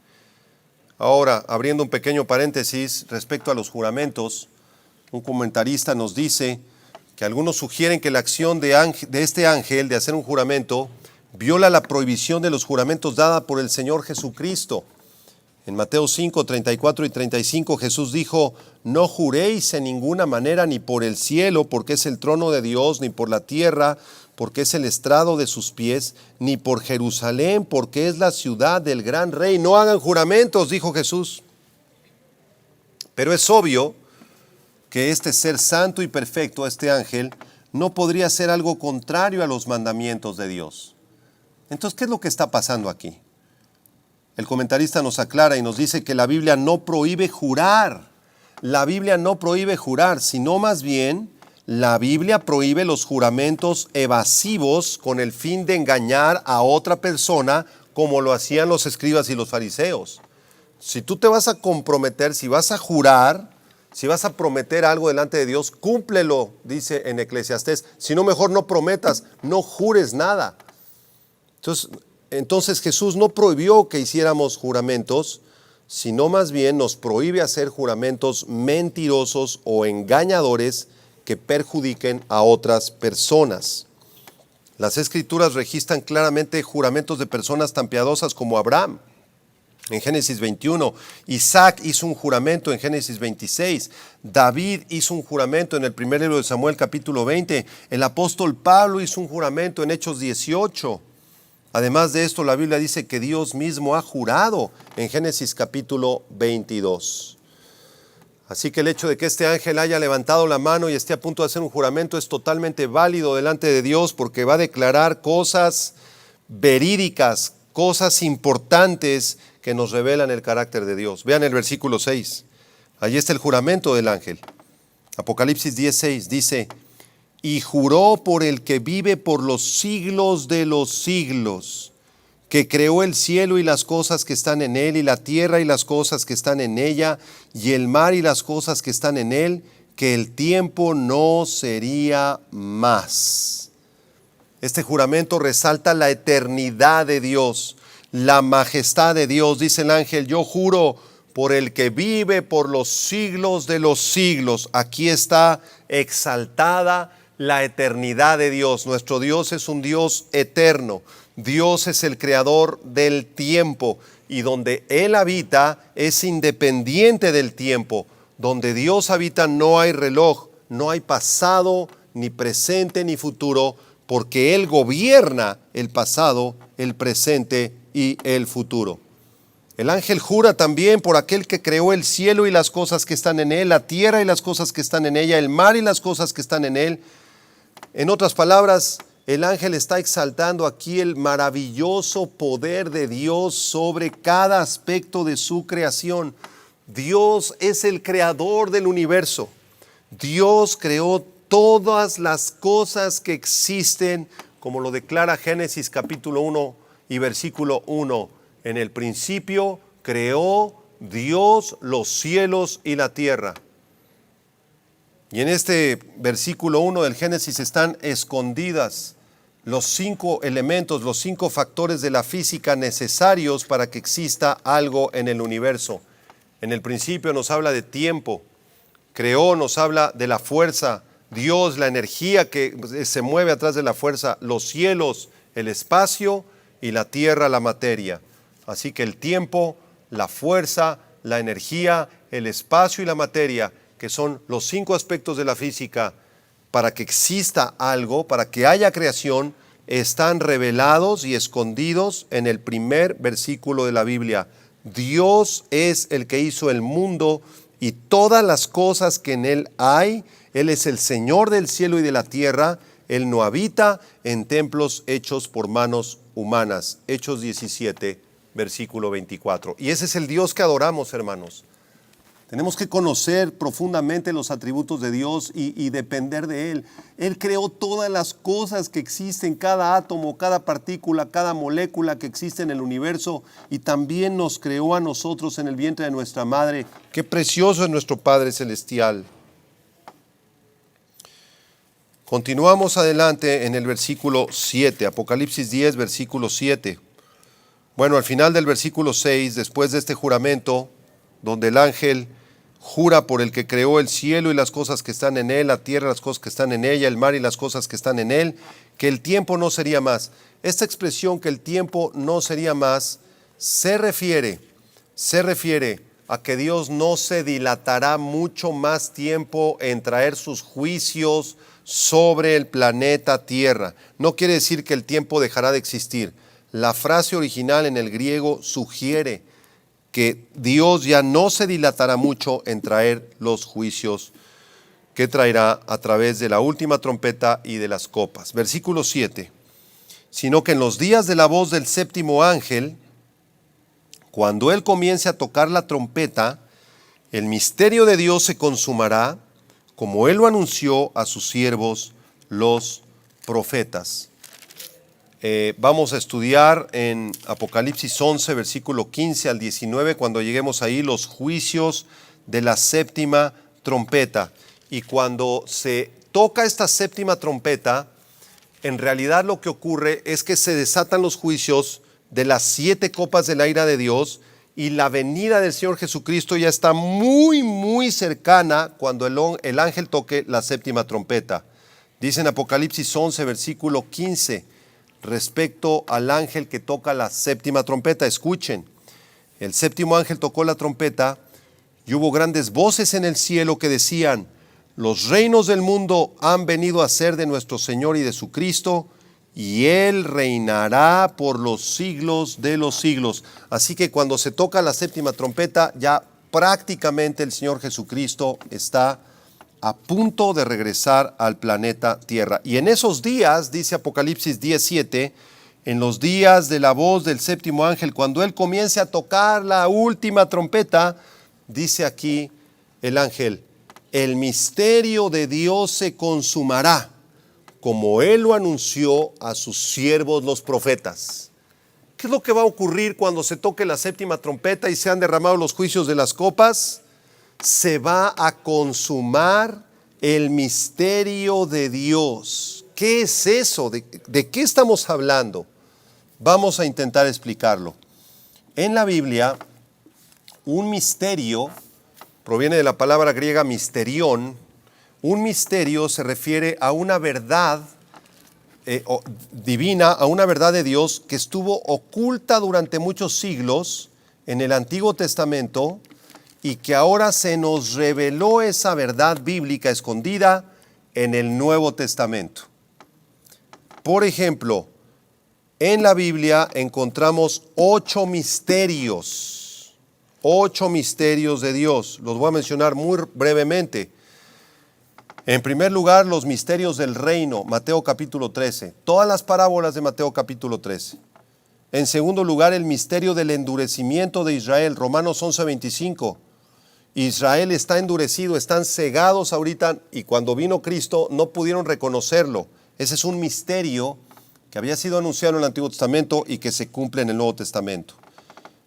Ahora, abriendo un pequeño paréntesis respecto a los juramentos, un comentarista nos dice que algunos sugieren que la acción de este ángel de hacer un juramento viola la prohibición de los juramentos dada por el Señor Jesucristo. En Mateo 5, 34 y 35 Jesús dijo: no juréis en ninguna manera ni por el cielo, porque es el trono de Dios, ni por la tierra, porque es el estrado de sus pies, ni por Jerusalén, porque es la ciudad del gran rey. No hagan juramentos, dijo Jesús. Pero es obvio que este ser santo y perfecto, este ángel, no podría hacer algo contrario a los mandamientos de Dios. Entonces, ¿qué es lo que está pasando aquí? El comentarista nos aclara y nos dice que la Biblia no prohíbe jurar. La Biblia no prohíbe jurar, sino más bien la Biblia prohíbe los juramentos evasivos con el fin de engañar a otra persona, como lo hacían los escribas y los fariseos. Si tú te vas a comprometer, si vas a jurar, si vas a prometer algo delante de Dios, cúmplelo, dice en Eclesiastés. Si no, mejor no prometas, no jures nada. Entonces Jesús no prohibió que hiciéramos juramentos, sino más bien nos prohíbe hacer juramentos mentirosos o engañadores que perjudiquen a otras personas. Las Escrituras registran claramente juramentos de personas tan piadosas como Abraham. En Génesis 21, Isaac hizo un juramento en Génesis 26, David hizo un juramento en el primer libro de Samuel capítulo 20, el apóstol Pablo hizo un juramento en Hechos 18. Además de esto, la Biblia dice que Dios mismo ha jurado en Génesis capítulo 22. Así que el hecho de que este ángel haya levantado la mano y esté a punto de hacer un juramento es totalmente válido delante de Dios, porque va a declarar cosas verídicas, cosas importantes que nos revelan el carácter de Dios. Vean el versículo 6. Allí está el juramento del ángel. Apocalipsis 10:6 dice: y juró por el que vive por los siglos de los siglos, que creó el cielo y las cosas que están en él, y la tierra y las cosas que están en ella, y el mar y las cosas que están en él, que el tiempo no sería más. Este juramento resalta la eternidad de Dios, la majestad de Dios. Dice el ángel: yo juro por el que vive por los siglos de los siglos. Aquí está exaltada la eternidad de Dios. Nuestro Dios es un Dios eterno. Dios es el creador del tiempo, y donde Él habita es independiente del tiempo. Donde Dios habita no hay reloj, no hay pasado, ni presente, ni futuro, porque Él gobierna el pasado, el presente y el futuro. El ángel jura también por aquel que creó el cielo y las cosas que están en él, la tierra y las cosas que están en ella, el mar y las cosas que están en él. En otras palabras, el ángel está exaltando aquí el maravilloso poder de Dios sobre cada aspecto de su creación. Dios es el creador del universo. Dios creó todas las cosas que existen, como lo declara Génesis capítulo 1 y versículo 1. En el principio creó Dios los cielos y la tierra. Y en este versículo 1 del Génesis están escondidas los 5 elementos, los 5 factores de la física necesarios para que exista algo en el universo. En el principio nos habla de tiempo. Creó nos habla de la fuerza, Dios, la energía que se mueve atrás de la fuerza, los cielos, el espacio y la tierra, la materia. Así que el tiempo, la fuerza, la energía, el espacio y la materia, que son los 5 aspectos de la física, para que exista algo, para que haya creación, están revelados y escondidos en el primer versículo de la Biblia. Dios es el que hizo el mundo y todas las cosas que en él hay. Él es el Señor del cielo y de la tierra. Él no habita en templos hechos por manos humanas. Hechos 17, versículo 24. Y ese es el Dios que adoramos, hermanos. Tenemos que conocer profundamente los atributos de Dios y depender de Él. Él creó todas las cosas que existen, cada átomo, cada partícula, cada molécula que existe en el universo, y también nos creó a nosotros en el vientre de nuestra madre. Qué precioso es nuestro Padre Celestial. Continuamos adelante en el versículo 7, Apocalipsis 10, versículo 7. Bueno, al final del versículo 6, después de este juramento, donde el ángel jura por el que creó el cielo y las cosas que están en él, la tierra, las cosas que están en ella, el mar y las cosas que están en él, que el tiempo no sería más. Esta expresión, que el tiempo no sería más, se refiere a que Dios no se dilatará mucho más tiempo en traer sus juicios sobre el planeta Tierra. No quiere decir que el tiempo dejará de existir. La frase original en el griego sugiere que Dios ya no se dilatará mucho en traer los juicios que traerá a través de la última trompeta y de las copas. Versículo 7. Sino que en los días de la voz del séptimo ángel, cuando él comience a tocar la trompeta, el misterio de Dios se consumará, como él lo anunció a sus siervos los profetas. Vamos a estudiar en Apocalipsis 11, versículo 15 al 19, cuando lleguemos ahí, los juicios de la séptima trompeta. Y cuando se toca esta séptima trompeta, en realidad lo que ocurre es que se desatan los juicios de las 7 copas de la ira de Dios, y la venida del Señor Jesucristo ya está muy, muy cercana cuando el ángel toque la séptima trompeta. Dice en Apocalipsis 11, versículo 15, respecto al ángel que toca la séptima trompeta, escuchen: el séptimo ángel tocó la trompeta y hubo grandes voces en el cielo que decían: los reinos del mundo han venido a ser de nuestro Señor y de su Cristo, y Él reinará por los siglos de los siglos. Así que cuando se toca la séptima trompeta, ya prácticamente el Señor Jesucristo está a punto de regresar al planeta Tierra. Y en esos días, dice Apocalipsis 17, en los días de la voz del séptimo ángel, cuando él comience a tocar la última trompeta, dice aquí el ángel: el misterio de Dios se consumará, como él lo anunció a sus siervos los profetas. ¿Qué es lo que va a ocurrir cuando se toque la séptima trompeta y sean derramados los juicios de las copas? Se va a consumar el misterio de Dios. ¿Qué es eso? ¿De qué estamos hablando? Vamos a intentar explicarlo. En la Biblia, un misterio proviene de la palabra griega misterión. Un misterio se refiere a una verdad divina, a una verdad de Dios que estuvo oculta durante muchos siglos en el Antiguo Testamento, y que ahora se nos reveló esa verdad bíblica escondida en el Nuevo Testamento. Por ejemplo, en la Biblia encontramos 8 misterios de Dios. Los voy a mencionar muy brevemente. En primer lugar, los misterios del reino, Mateo capítulo 13, todas las parábolas de Mateo capítulo 13. En segundo lugar, el misterio del endurecimiento de Israel, Romanos 11:25. Israel está endurecido, están cegados ahorita, y cuando vino Cristo no pudieron reconocerlo. Ese es un misterio que había sido anunciado en el Antiguo Testamento y que se cumple en el Nuevo Testamento.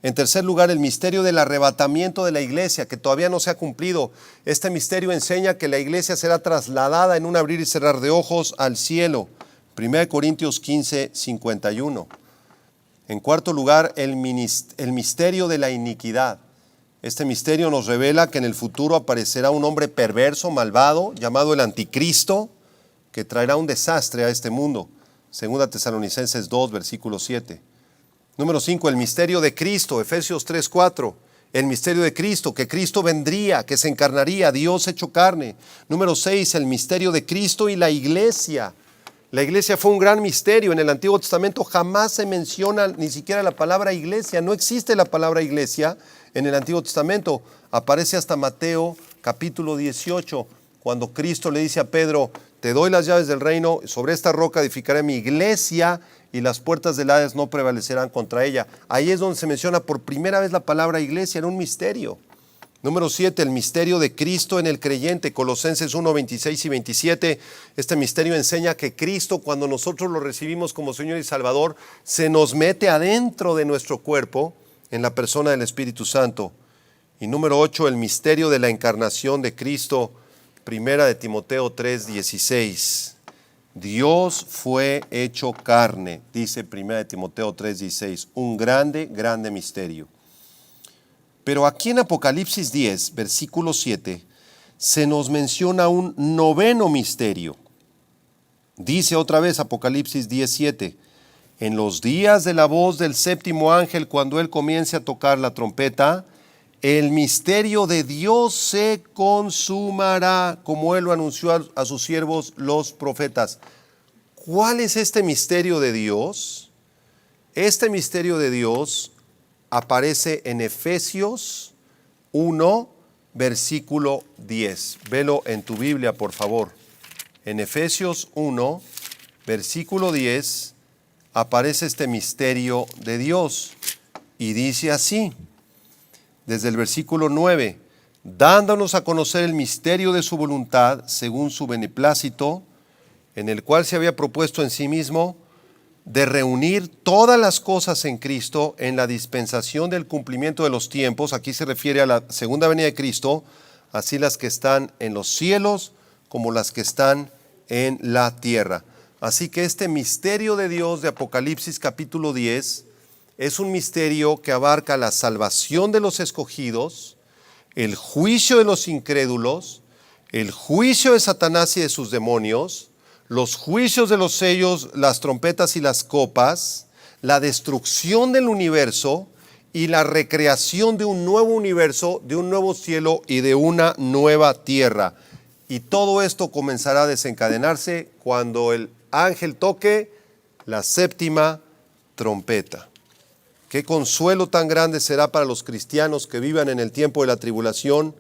En tercer lugar, el misterio del arrebatamiento de la iglesia, que todavía no se ha cumplido. Este misterio enseña que la iglesia será trasladada en un abrir y cerrar de ojos al cielo. 1 Corintios 15:51. En cuarto lugar, el misterio de la iniquidad. Este misterio nos revela que en el futuro aparecerá un hombre perverso, malvado, llamado el Anticristo, que traerá un desastre a este mundo. Segunda Tesalonicenses 2, versículo 7. Número 5, el misterio de Cristo, Efesios 3, 4. El misterio de Cristo, que Cristo vendría, que se encarnaría, Dios hecho carne. Número 6, el misterio de Cristo y la iglesia. La iglesia fue un gran misterio. En el Antiguo Testamento jamás se menciona ni siquiera la palabra iglesia. No existe la palabra iglesia en el Antiguo Testamento. Aparece hasta Mateo capítulo 18, cuando Cristo le dice a Pedro: te doy las llaves del reino, sobre esta roca edificaré mi iglesia y las puertas del Hades no prevalecerán contra ella. Ahí es donde se menciona por primera vez la palabra iglesia, era un misterio. Número 7, el misterio de Cristo en el creyente, Colosenses 1, 26 y 27. Este misterio enseña que Cristo, cuando nosotros lo recibimos como Señor y Salvador, se nos mete adentro de nuestro cuerpo en la persona del Espíritu Santo. Y número 8, el misterio de la encarnación de Cristo, Primera de Timoteo 3, 16. Dios fue hecho carne, dice Primera de Timoteo 3, 16. Un grande, grande misterio. Pero aquí en Apocalipsis 10, versículo 7, se nos menciona un noveno misterio. Dice otra vez Apocalipsis 10, 7. En los días de la voz del séptimo ángel, cuando él comience a tocar la trompeta, el misterio de Dios se consumará, como él lo anunció a sus siervos los profetas. ¿Cuál es este misterio de Dios? Este misterio de Dios aparece en Efesios 1, versículo 10. Velo en tu Biblia, por favor. En Efesios 1, versículo 10, aparece este misterio de Dios. Y dice así, desde el versículo 9, dándonos a conocer el misterio de su voluntad, según su beneplácito, en el cual se había propuesto en sí mismo de reunir todas las cosas en Cristo en la dispensación del cumplimiento de los tiempos. Aquí se refiere a la segunda venida de Cristo, así las que están en los cielos como las que están en la tierra. Así que este misterio de Dios de Apocalipsis capítulo 10 es un misterio que abarca la salvación de los escogidos, el juicio de los incrédulos, el juicio de Satanás y de sus demonios, los juicios de los sellos, las trompetas y las copas, la destrucción del universo y la recreación de un nuevo universo, de un nuevo cielo y de una nueva tierra. Y todo esto comenzará a desencadenarse cuando el ángel toque la séptima trompeta. Qué consuelo tan grande será para los cristianos que vivan en el tiempo de la tribulación,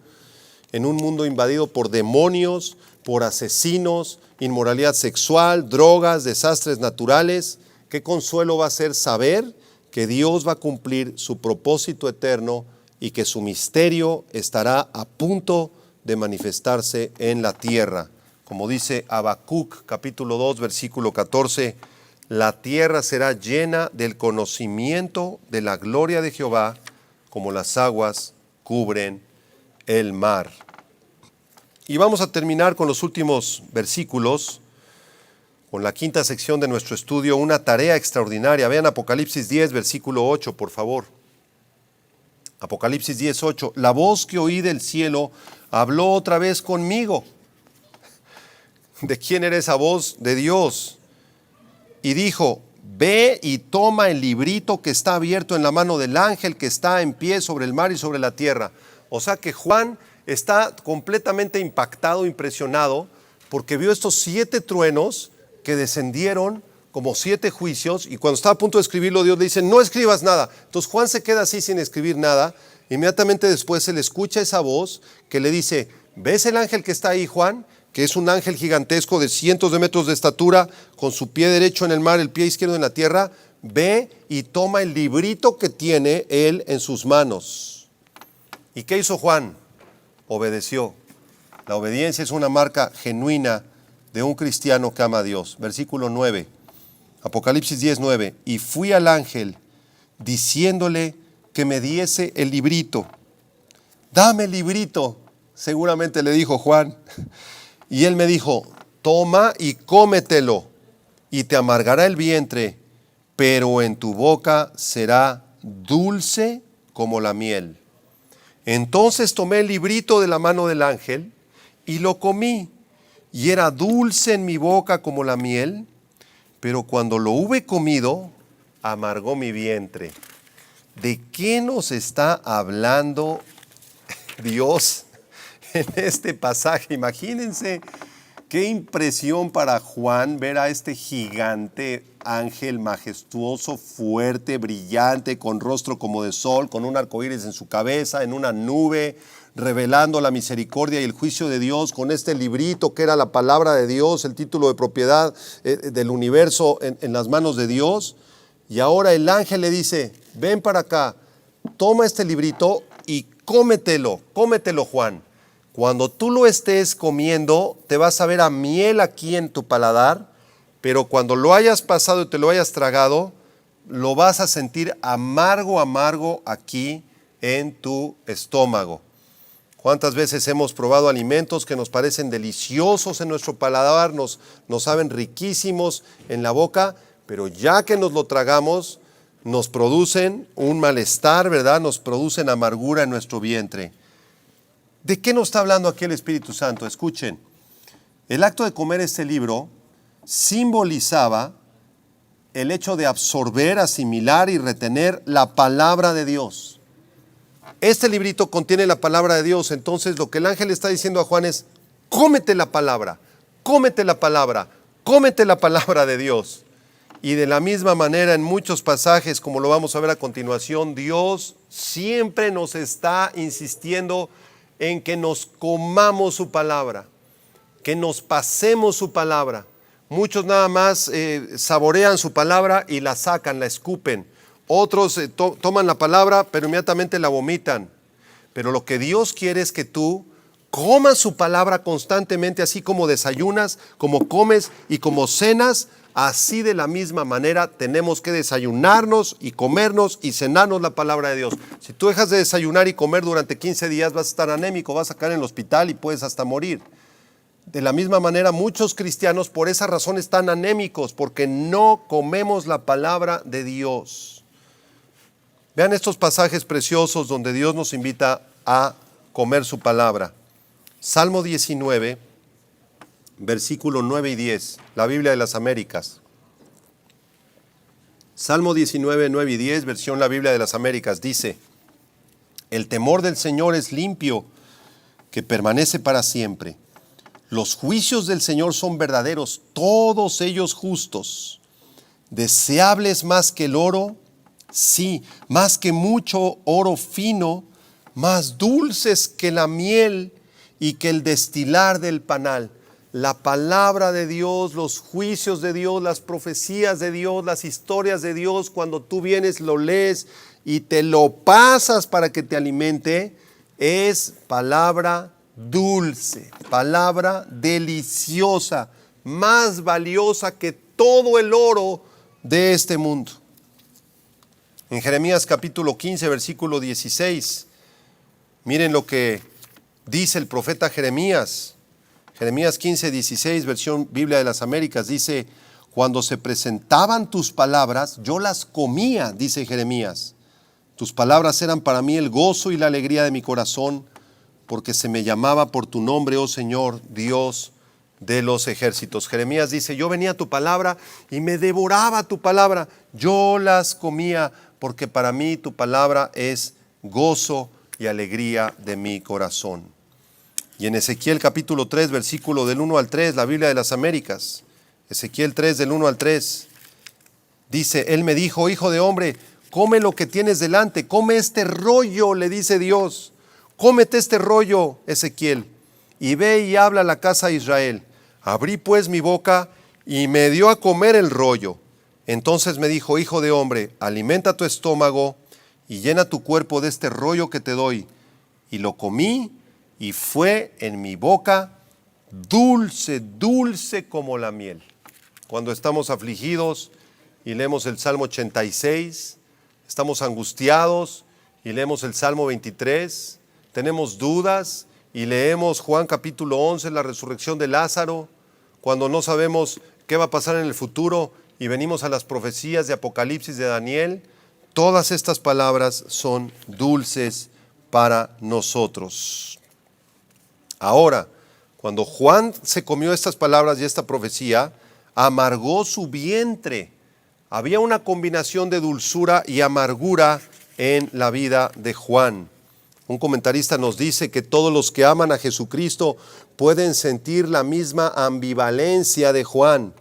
en un mundo invadido por demonios, por asesinos, inmoralidad sexual, drogas, desastres naturales. Qué consuelo va a ser saber que Dios va a cumplir su propósito eterno y que su misterio estará a punto de manifestarse en la tierra. Como dice Habacuc capítulo 2 versículo 14, la tierra será llena del conocimiento de la gloria de Jehová, como las aguas cubren el mar. Y vamos a terminar con los últimos versículos, con la quinta sección de nuestro estudio, una tarea extraordinaria. Vean Apocalipsis 10, versículo 8, por favor. Apocalipsis 10, 8. La voz que oí del cielo habló otra vez conmigo. ¿De quién era esa voz? De Dios. Y dijo, ve y toma el librito que está abierto en la mano del ángel que está en pie sobre el mar y sobre la tierra. O sea que Juan está completamente impactado, impresionado, porque vio estos 7 truenos que descendieron como 7 juicios, y cuando está a punto de escribirlo, Dios le dice, no escribas nada. Entonces Juan se queda así sin escribir nada. Inmediatamente después se le escucha esa voz que le dice, ¿ves el ángel que está ahí, Juan? Que es un ángel gigantesco de cientos de metros de estatura, con su pie derecho en el mar, el pie izquierdo en la tierra. Ve y toma el librito que tiene él en sus manos. ¿Y qué hizo Juan? Obedeció. La obediencia es una marca genuina de un cristiano que ama a Dios. Versículo 9, Apocalipsis 10, 9. Y fui al ángel diciéndole que me diese el librito. Dame el librito, seguramente le dijo Juan. Y él me dijo, toma y cómetelo, y te amargará el vientre, pero en tu boca será dulce como la miel. Entonces tomé el librito de la mano del ángel y lo comí, y era dulce en mi boca como la miel, pero cuando lo hube comido, amargó mi vientre. ¿De qué nos está hablando Dios en este pasaje? Imagínense qué impresión para Juan ver a este gigante ángel majestuoso, fuerte, brillante, con rostro como de sol, con un arco iris en su cabeza, en una nube, revelando la misericordia y el juicio de Dios, con este librito que era la palabra de Dios, el título de propiedad del universo en las manos de Dios. Y ahora el ángel le dice: ven para acá, toma este librito y cómetelo Juan. Cuando tú lo estés comiendo, te vas a ver a miel aquí en tu paladar, pero cuando lo hayas pasado y te lo hayas tragado, lo vas a sentir amargo aquí en tu estómago. ¿Cuántas veces hemos probado alimentos que nos parecen deliciosos en nuestro paladar, nos saben riquísimos en la boca, pero ya que nos lo tragamos, nos producen un malestar, ¿verdad? Nos producen amargura en nuestro vientre. ¿De qué nos está hablando aquí el Espíritu Santo? Escuchen, el acto de comer este libro simbolizaba el hecho de absorber, asimilar y retener la palabra de Dios. Este librito contiene la palabra de Dios, entonces lo que el ángel está diciendo a Juan es: cómete la palabra, cómete la palabra, cómete la palabra de Dios. Y de la misma manera, en muchos pasajes, como lo vamos a ver a continuación, Dios siempre nos está insistiendo en que nos comamos su palabra, que nos pasemos su palabra. Muchos nada más saborean su palabra y la sacan, la escupen. Otros toman la palabra, pero inmediatamente la vomitan. Pero lo que Dios quiere es que tú comas su palabra constantemente, así como desayunas, como comes y como cenas. Así de la misma manera tenemos que desayunarnos y comernos y cenarnos la palabra de Dios. Si tú dejas de desayunar y comer durante 15 días, vas a estar anémico, vas a caer en el hospital y puedes hasta morir. De la misma manera, muchos cristianos por esa razón están anémicos, porque no comemos la palabra de Dios. Vean estos pasajes preciosos donde Dios nos invita a comer su palabra. Salmo 19, versículo 9 y 10, la Biblia de las Américas. Salmo 19, 9 y 10, versión la Biblia de las Américas, dice: el temor del Señor es limpio, que permanece para siempre. Los juicios del Señor son verdaderos, todos ellos justos. Deseables más que el oro, sí, más que mucho oro fino, más dulces que la miel y que el destilar del panal. La palabra de Dios, los juicios de Dios, las profecías de Dios, las historias de Dios, cuando tú vienes, lo lees y te lo pasas para que te alimente, es palabra dulce, palabra deliciosa, más valiosa que todo el oro de este mundo. En Jeremías capítulo 15, versículo 16, miren lo que dice el profeta Jeremías. Jeremías 15, 16, versión Biblia de las Américas, dice: cuando se presentaban tus palabras, yo las comía, dice Jeremías. Tus palabras eran para mí el gozo y la alegría de mi corazón, porque se me llamaba por tu nombre, oh Señor, Dios de los ejércitos. Jeremías dice: yo venía a tu palabra y me devoraba tu palabra. Yo las comía, porque para mí tu palabra es gozo y alegría de mi corazón. Y en Ezequiel capítulo 3, versículo del 1 al 3, la Biblia de las Américas, Ezequiel 3 del 1 al 3, dice: él me dijo: hijo de hombre, come lo que tienes delante, come este rollo, le dice Dios, cómete este rollo, Ezequiel, y ve y habla a la casa de Israel. Abrí pues mi boca y me dio a comer el rollo. Entonces me dijo: hijo de hombre, alimenta tu estómago y llena tu cuerpo de este rollo que te doy. Y lo comí, y fue en mi boca dulce, dulce como la miel. Cuando estamos afligidos y leemos el Salmo 86, estamos angustiados y leemos el Salmo 23, tenemos dudas y leemos Juan capítulo 11, la resurrección de Lázaro, cuando no sabemos qué va a pasar en el futuro y venimos a las profecías de Apocalipsis de Daniel, todas estas palabras son dulces para nosotros. Ahora, cuando Juan se comió estas palabras y esta profecía, amargó su vientre. Había una combinación de dulzura y amargura en la vida de Juan. Un comentarista nos dice que todos los que aman a Jesucristo pueden sentir la misma ambivalencia de Juan.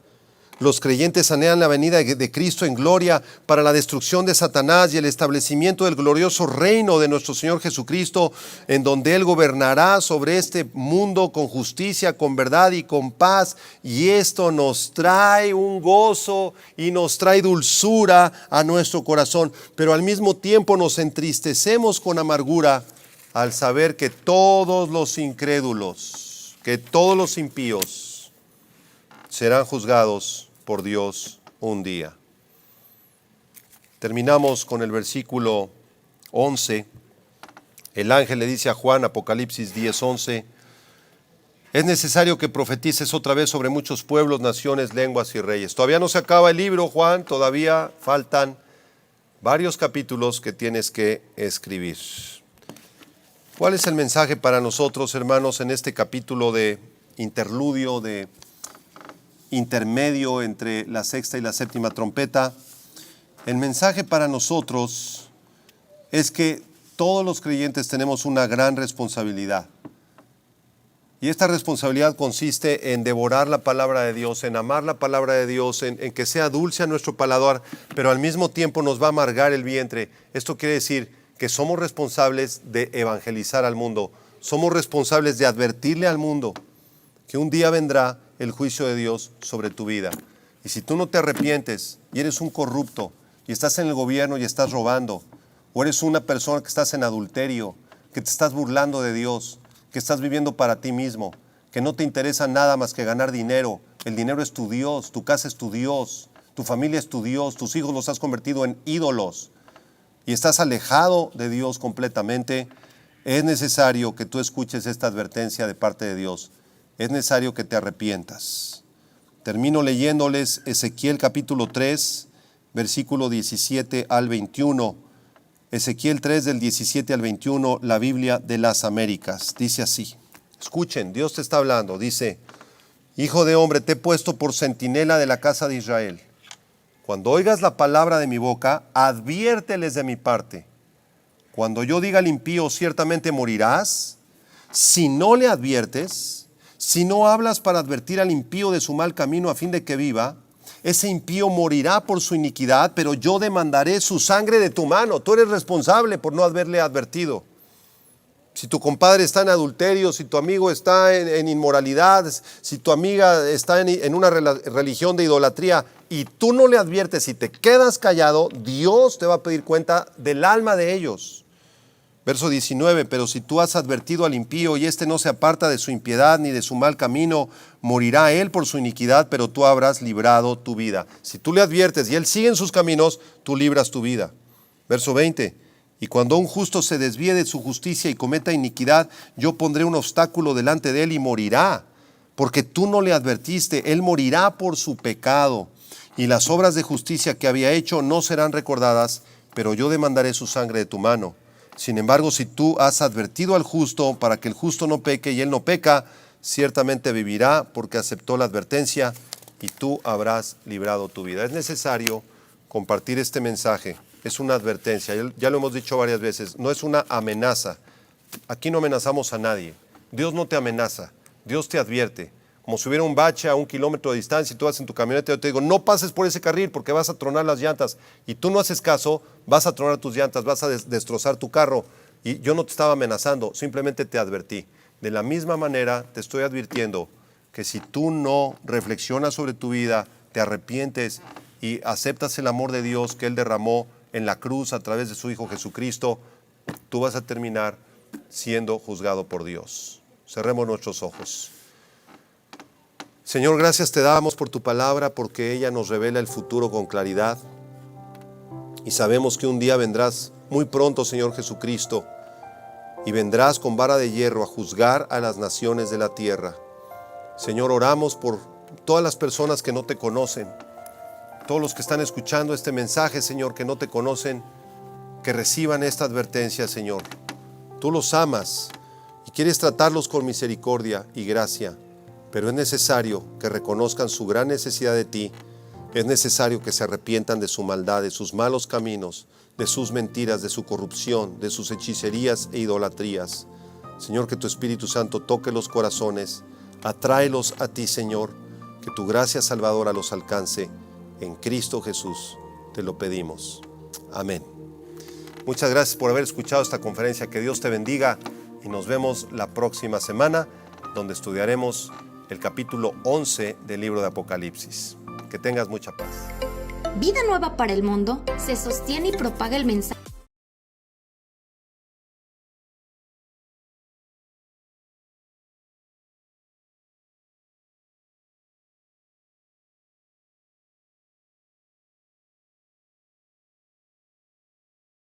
Los creyentes anhelan la venida de Cristo en gloria para la destrucción de Satanás y el establecimiento del glorioso reino de nuestro Señor Jesucristo, en donde Él gobernará sobre este mundo con justicia, con verdad y con paz. Y esto nos trae un gozo y nos trae dulzura a nuestro corazón, pero al mismo tiempo nos entristecemos con amargura al saber que todos los incrédulos, que todos los impíos serán juzgados por Dios un día. Terminamos con el versículo 11. El ángel le dice a Juan, Apocalipsis 10:11, es necesario que profetices otra vez sobre muchos pueblos, naciones, lenguas y reyes. Todavía no se acaba el libro, Juan, todavía faltan varios capítulos que tienes que escribir. ¿Cuál es el mensaje para nosotros, hermanos, en este capítulo de interludio, de intermedio entre la sexta y la séptima trompeta? El mensaje para nosotros es que todos los creyentes tenemos una gran responsabilidad. Y esta responsabilidad consiste en devorar la palabra de Dios, en amar la palabra de Dios, en que sea dulce a nuestro paladar, pero al mismo tiempo nos va a amargar el vientre. Esto quiere decir que somos responsables de evangelizar al mundo. Somos responsables de advertirle al mundo que un día vendrá el juicio de Dios sobre tu vida. Y si tú no te arrepientes y eres un corrupto y estás en el gobierno y estás robando, o eres una persona que estás en adulterio, que te estás burlando de Dios, que estás viviendo para ti mismo, que no te interesa nada más que ganar dinero, el dinero es tu Dios, tu casa es tu Dios, tu familia es tu Dios, tus hijos los has convertido en ídolos y estás alejado de Dios completamente, es necesario que tú escuches esta advertencia de parte de Dios. Es necesario que te arrepientas. Termino leyéndoles Ezequiel capítulo 3, versículo 17 al 21. Ezequiel 3 del 17 al 21, la Biblia de las Américas. Dice así. Escuchen, Dios te está hablando. Dice, Hijo de hombre, te he puesto por centinela de la casa de Israel. Cuando oigas la palabra de mi boca, adviérteles de mi parte. Cuando yo diga al impío, ciertamente morirás, si no le adviertes, si no hablas para advertir al impío de su mal camino a fin de que viva, ese impío morirá por su iniquidad, pero yo demandaré su sangre de tu mano. Tú eres responsable por no haberle advertido. Si tu compadre está en adulterio, si tu amigo está en inmoralidad, si tu amiga está en una religión de idolatría y tú no le adviertes y te quedas callado, Dios te va a pedir cuenta del alma de ellos. Verso 19, pero si tú has advertido al impío y éste no se aparta de su impiedad ni de su mal camino, morirá él por su iniquidad, pero tú habrás librado tu vida. Si tú le adviertes y él sigue en sus caminos, tú libras tu vida. Verso 20, y cuando un justo se desvíe de su justicia y cometa iniquidad, yo pondré un obstáculo delante de él y morirá, porque tú no le advertiste, él morirá por su pecado. Y las obras de justicia que había hecho no serán recordadas, pero yo demandaré su sangre de tu mano. Sin embargo, si tú has advertido al justo para que el justo no peque y él no peca, ciertamente vivirá porque aceptó la advertencia y tú habrás librado tu vida. Es necesario compartir este mensaje. Es una advertencia, ya lo hemos dicho varias veces, no es una amenaza. Aquí no amenazamos a nadie. Dios no te amenaza, Dios te advierte. Como si hubiera un bache a 1 kilómetro de distancia y tú vas en tu camioneta y yo te digo, no pases por ese carril porque vas a tronar las llantas. Y tú no haces caso, vas a tronar tus llantas, vas a destrozar tu carro. Y yo no te estaba amenazando, simplemente te advertí. De la misma manera te estoy advirtiendo que si tú no reflexionas sobre tu vida, te arrepientes y aceptas el amor de Dios que Él derramó en la cruz a través de su Hijo Jesucristo, tú vas a terminar siendo juzgado por Dios. Cerremos nuestros ojos. Señor, gracias te damos por tu palabra, porque ella nos revela el futuro con claridad. Y sabemos que un día vendrás muy pronto, Señor Jesucristo, y vendrás con vara de hierro a juzgar a las naciones de la tierra. Señor, oramos por todas las personas que no te conocen, todos los que están escuchando este mensaje, Señor, que no te conocen, que reciban esta advertencia, Señor, Tú los amas y quieres tratarlos con misericordia y gracia, pero es necesario que reconozcan su gran necesidad de ti. Es necesario que se arrepientan de su maldad, de sus malos caminos, de sus mentiras, de su corrupción, de sus hechicerías e idolatrías. Señor, que tu Espíritu Santo toque los corazones, atráelos a ti, Señor, que tu gracia salvadora los alcance. En Cristo Jesús te lo pedimos. Amén. Muchas gracias por haber escuchado esta conferencia. Que Dios te bendiga y nos vemos la próxima semana, donde estudiaremos el capítulo 11 del libro de Apocalipsis. Que tengas mucha paz. Vida Nueva para el Mundo se sostiene y propaga el mensaje